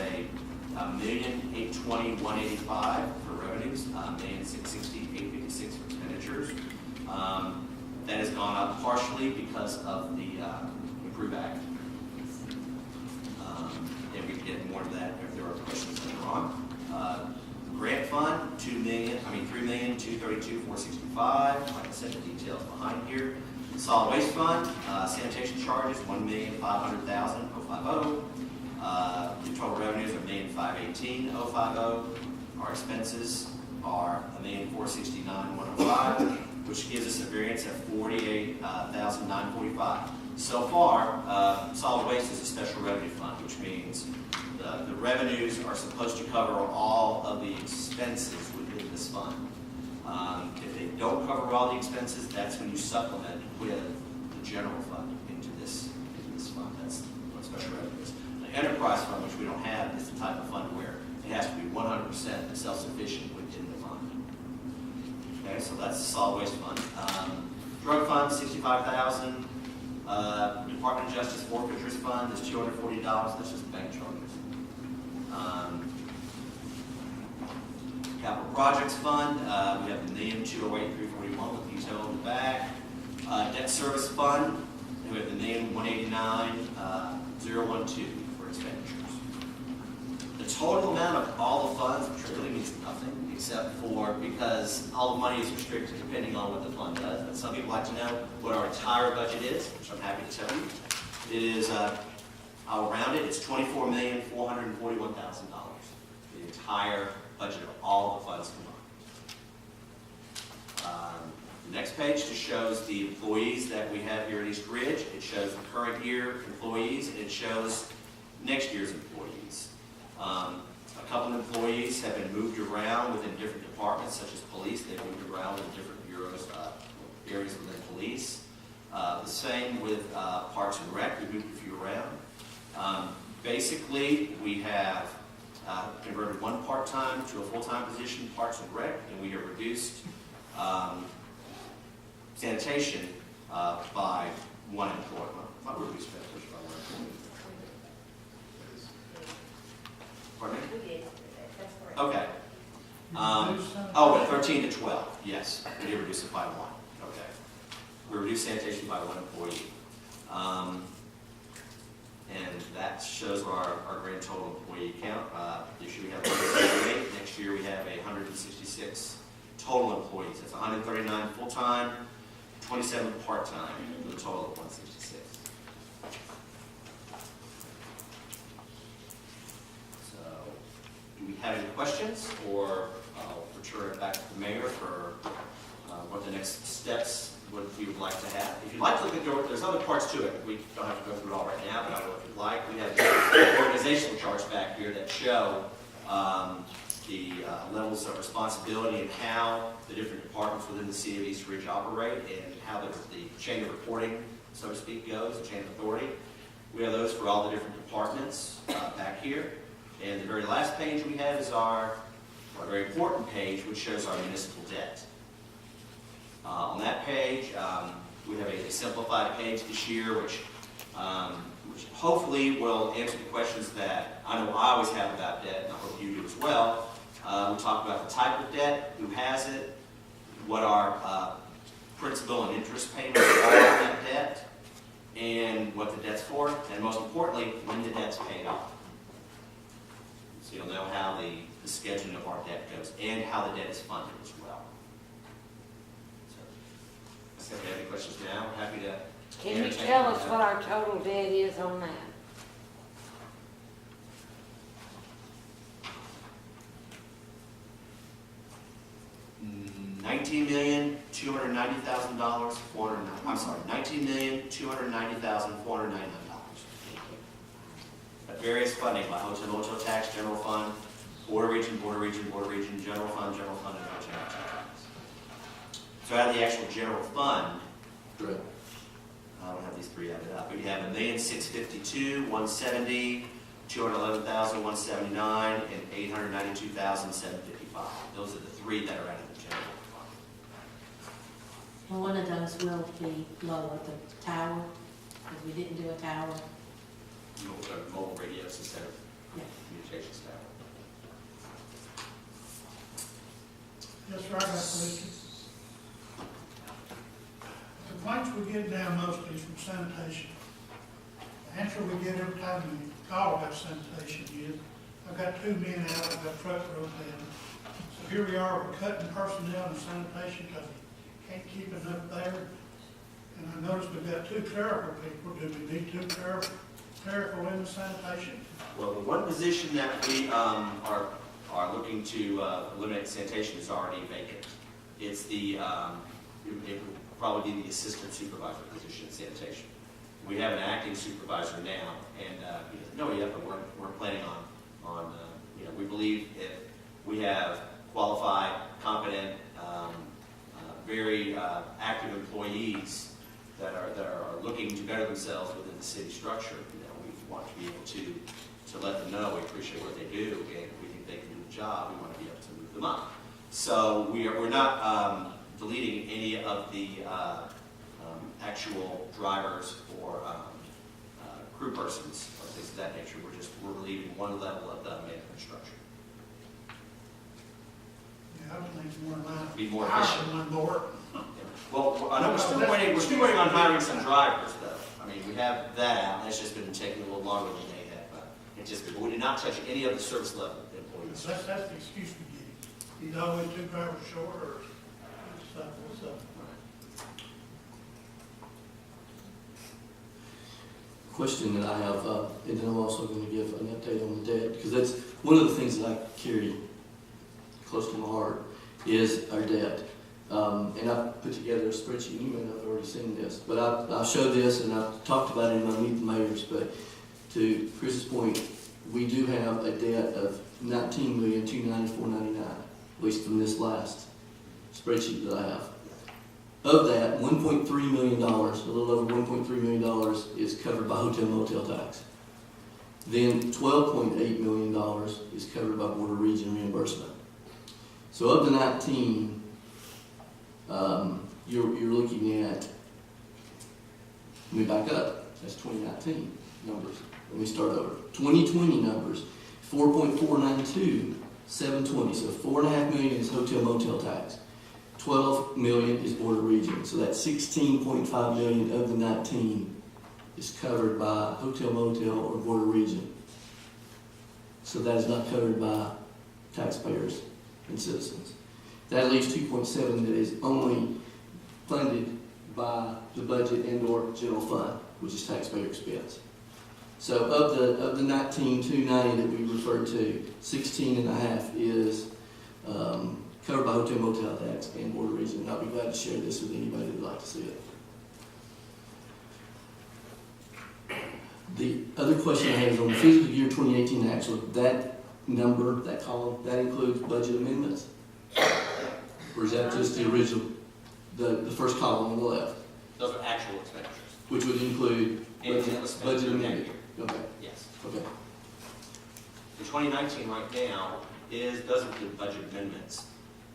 $1,820,185 for revenues, $1,660,856 for expenditures. That has gone up partially because of the Improve Act. And we can get more to that if there are questions later on. Grant Fund, $3,232,465. Like I said, the details behind here. Solid Waste Fund, sanitation charges, $1,500,050. The total revenues are $1,518,050. Our expenses are $1,469,105, which gives us a variance of $48,945. So far, solid waste is a special revenue fund, which means the revenues are supposed to cover all of the expenses within this fund. If they don't cover all the expenses, that's when you supplement with the general fund into this fund. That's what special revenue is. The enterprise fund, which we don't have, is the type of fund where it has to be 100% self-sufficient Okay, so that's the solid waste fund. Drug fund, $65,000. Department of Justice Forfeitures Fund is $240. That's just bank charges. Capital Projects Fund, we have the $1,208,341 with detail in the back. Debt Service Fund, and we have the $1,189,012 for expenditures. The total amount of all the funds, which really means nothing, except for because all the money is restricted depending on what the fund does. But some people like to know what our entire budget is, which I'm happy to tell you. It is, I'll round it, it's $24,441,000. The entire budget of all the funds combined. The next page just shows the employees that we have here at East Ridge. It shows the current year employees, and it shows next year's employees. A couple of employees have been moved around within different departments, such as police. They've moved around in different bureaus, areas within police. The same with Parks and Rec. We moved a few around. Basically, we have converted one part-time to a full-time position, Parks and Rec, and we have reduced sanitation by one employee. Well, not reduced sanitation by one employee. Pardon me? Okay. Oh, but 13 to 12, yes. We did reduce it by one. Okay. We reduced sanitation by one employee. And that shows our grand total employee count. This year we have 178. Next year we have 166 total employees. That's 139 full-time, 27 part-time, with a total of 166. So, do we have any questions, or I'll return it back to the mayor for what the next steps we would like to have. If you'd like to look at there's other parts to it. We don't have to go through it all right now, but I don't know if you'd like. We have organizational charts back here that show the levels of responsibility and how the different departments within the city of East Ridge operate and how the chain of reporting, so to speak, goes, the chain of authority. We have those for all the different departments back here. And the very last page we have is our very important page, which shows our municipal debt. On that page, we have a simplified page this year, which hopefully will answer the questions that I know I always have about debt, and I hope you do as well. We talk about the type of debt, who has it, what our principal and interest payments are on that debt, and what the debt's for, and most importantly, when the debt's paid off. So you'll know how the scheduling of our debt goes and how the debt is funded as well. So, if you have any questions now, I'm happy to Can you tell us what our total debt is on that? $19,290,409. I'm sorry, $19,290,499. Various funding by hotel, motel tax, general fund, border region, general fund, and hotel tax. So out of the actual general fund, Correct. I don't have these three added up, but you have $1,652,170, $211,179, and $892,755. Those are the three that are out of the general fund. Well, one of those will be lower, the tower, because we didn't do a tower. Mobile radios instead of communications tower. Yes, sir, I got a question. The complaints we get now mostly is from sanitation. The answer we get every time we call about sanitation is, I've got 2 men out, I've got truck broke down. So here we are, we're cutting personnel in sanitation because we can't keep it up there. And I noticed we've got 2 clerical people. Do we need 2 clerical in the sanitation? Well, the one position that we are looking to eliminate sanitation is already vacant. It's the, it would probably be the assistant supervisor position in sanitation. We have an acting supervisor now, and he doesn't know yet, but we're planning on we believe if we have qualified, competent, very active employees that are looking to better themselves within the city structure, we want to be able to let them know we appreciate what they do, and if we think they can do the job, we want to be able to move them up. So we're not deleting any of the actual drivers or crew persons or things of that nature. We're relieving one level of the management structure. Yeah, I would think more line. Be more Hire efficient. one more. Well, I know we're still waiting on hiring some drivers, though. I mean, we have that out, that's just been taking a little longer than they had anticipated. But we did not touch any of the service level employees. That's the excuse we get. He's always 2 drivers short or stuff, what's up. Question that I have, and then I'm also going to give an update on the debt, because that's one of the things that I carry close to my heart is our debt. And I've put together a spreadsheet. You may not have already seen this, but I'll show this, and I've talked about it in my Meet the Mayors. But to Chris's point, we do have a debt of $19,294.99, at least from this last spreadsheet that I have. Of that, $1.3 million, a little over $1.3 million, is covered by hotel motel tax. Then $12.8 million is covered by Board of Region reimbursement. So of the 19, you're looking at, let me back up, that's 2019 numbers. Let me start over. 2020 numbers, 4.492, 720. So $4.5 million is hotel motel tax. 12 million is Board of Region. So that's 16.5 million of the 19 is covered by hotel motel or Board of Region. So that is not covered by taxpayers and citizens. That leaves 2.7 that is only funded by the budget and or general fund, which is taxpayer expense. So of the 19,290 that we referred to, 16.5 is covered by hotel motel tax and Board of Region. And I'll be glad to share this with anybody that would like to see it. The other question I have is on the fiscal year 2018 actual, that number, that column, that includes budget amendments? Or is that just the original, the first column on the left? Those are actual expenditures. Which would include Anything that was spent budget through that amendment? year. Okay. Yes. Okay. The 2019 right now does include budget amendments.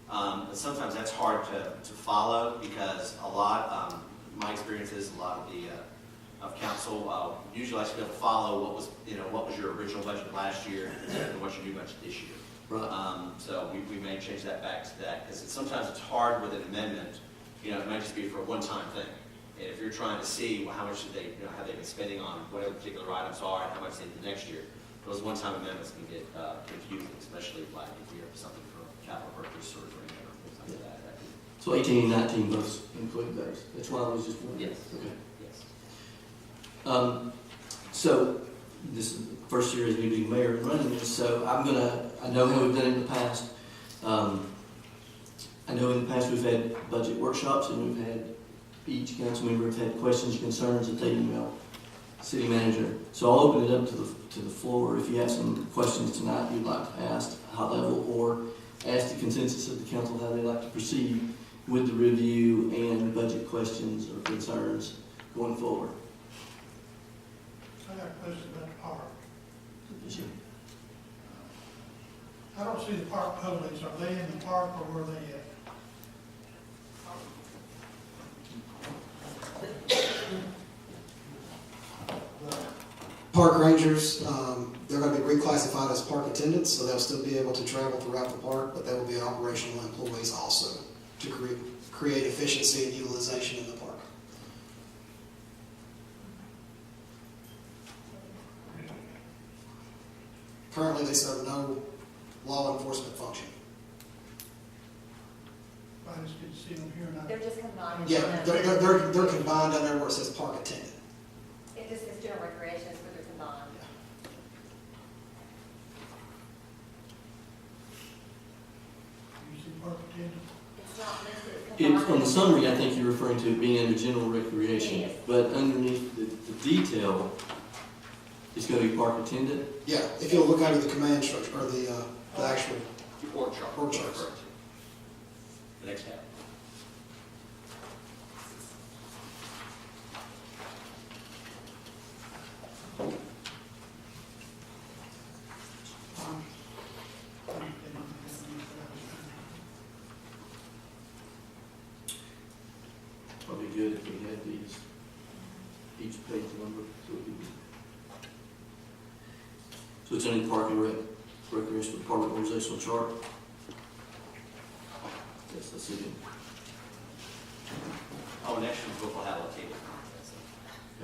But sometimes that's hard to follow because a lot, my experience is a lot of the of council usually likes to be able to follow what was your original budget last year and what's your new budget this year. Right. So we may change that back to that because sometimes it's hard with an amendment. It might just be for a one-time thing. And if you're trying to see how much did they, have they been spending on whatever particular items are and how much they did the next year, those one-time amendments can get confusing, especially like if you have something for capital purpose or things like that. So 18 and 19 both include those. That's why I was just wondering. Yes. Okay. Yes. So this is the first year as me being mayor and running this, so I know how we've done it in the past. I know in the past we've had budget workshops and we've had each council member have had questions, concerns that they email city manager. So I'll open it up to the floor. If you have some questions tonight you'd like to ask high level or ask the consensus of the council how they'd like to proceed with the review and budget questions or concerns going forward. I got a question about the park. I don't see the park publics. Are they in the park or where are they at? Park rangers, they're going to be reclassified as park attendants, so they'll still be able to travel throughout the park, but they will be operational employees also to create efficiency and utilization in the park. Currently, they serve no law enforcement function. I just didn't see them here. They're just combined. Yeah, they're combined down there where it says park attendant. It just says general recreation, is where they're combined. You see park attendant? It's not listed as It's, combined. on the summary, I think you're referring to it being under general recreation, Yes. but underneath the detail, it's going to be park attendant. Yeah, if you'll look under the command structure, or the actual Org chart. org charts. The next tab. So it's in the Park and Recreation Department organizational chart. Yes, that's it. Oh, next week we'll have a table.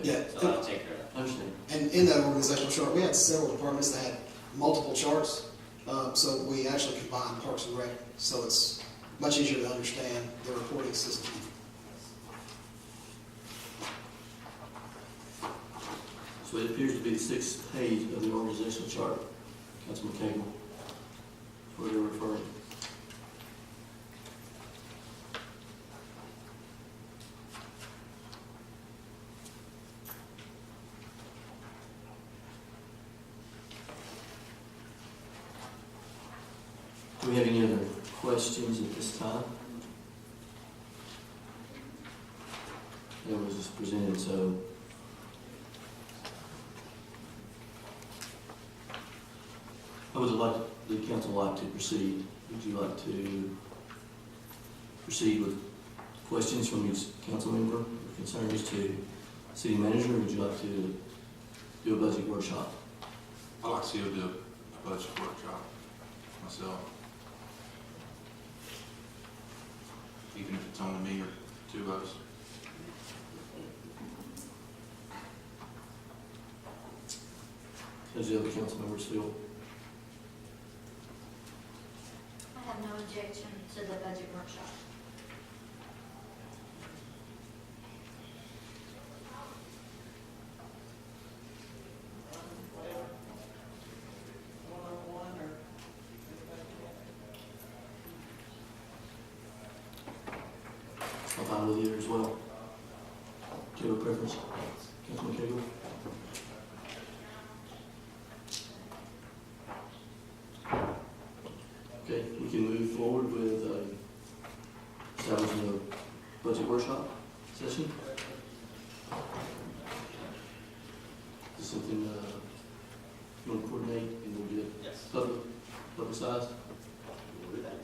Yeah. So that'll take care of that. I understand. And in that organizational chart, we had several departments that had multiple charts. So we actually combined Parks and Rec, so it's much easier to understand the reporting system. So it appears to be the 6th page of the organizational chart. Councilman Cagle, where they're referring. Do we have any other questions at this time? That was just presented, so. How would the council like to proceed? Would you like to proceed with questions from each council member or concerns to city manager, or would you like to do a budget workshop? I'd like to see you do a budget workshop myself. Even if it's only me or two of us. How does the other council members feel? I have no objection to the budget workshop. I'm fine with either as well. Do you have a preference? Councilman Cagle? Okay, we can move forward with establishing a budget workshop session. Is this something you want to coordinate and we'll get Yes. publicized? We'll do that.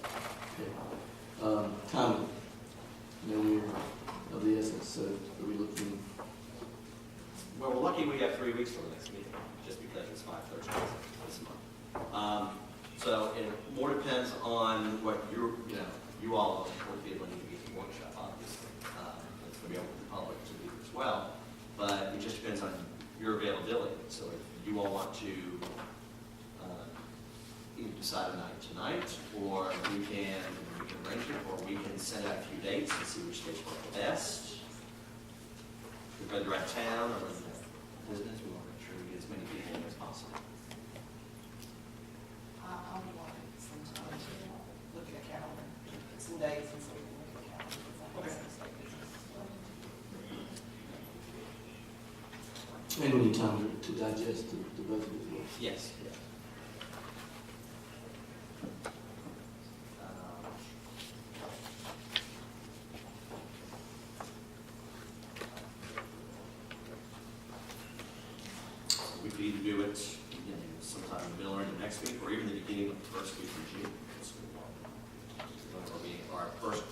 Okay. Timing. You know, we're of the essence, so are we looking? Well, we're lucky we have 3 weeks for the next meeting, just because it's 5 Thursdays this month. So it more depends on what you all would be able to get the workshop, obviously. It's going to be open to the public to do as well, but it just depends on your availability. So if you all want to either decide a night tonight, or we can arrange it, or we can send out a few dates and see which dates work the best. Whether you're out of town or whether you're business, we want to make sure we get as many people in as possible. I would like some time to look at a calendar, get some dates and so we can look at calendars. And we need time to digest the budget as well. Yes. We could either do it sometime in the middle or into next week, or even the beginning of the first week in June. Our first,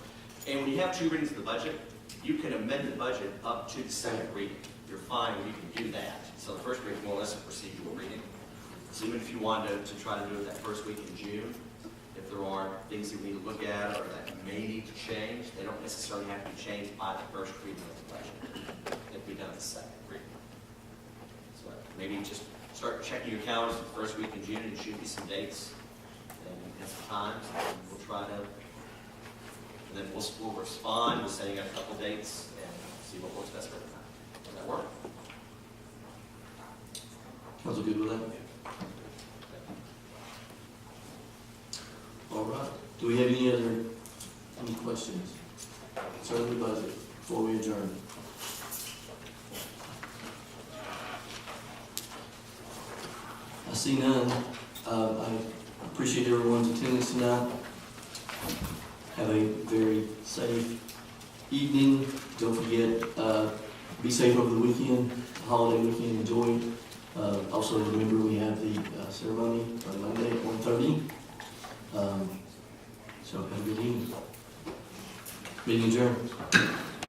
and when you have 2 readings of the budget, you can amend the budget up to the 2nd reading. You're fine, you can do that. So the first reading is more or less a procedural reading. So even if you wanted to try to do it that first week in June, if there are things that we need to look at or that may need to change, they don't necessarily have to be changed by the first reading of the budget. It can be done at the 2nd reading. So maybe just start checking your calendars for the first week in June and shoot me some dates and some times, and we'll try to, and then we'll respond, we'll send you a couple dates and see what works best for the time. Does that work? Council good with that? All right. Do we have any questions concerning the budget before we adjourn? I see none. I appreciate everyone's attendance tonight. Have a very safe evening. Don't forget, be safe over the weekend, holiday weekend. Enjoy. Also remember we have the ceremony on Monday at 1:30. So have a good evening. Meeting adjourned.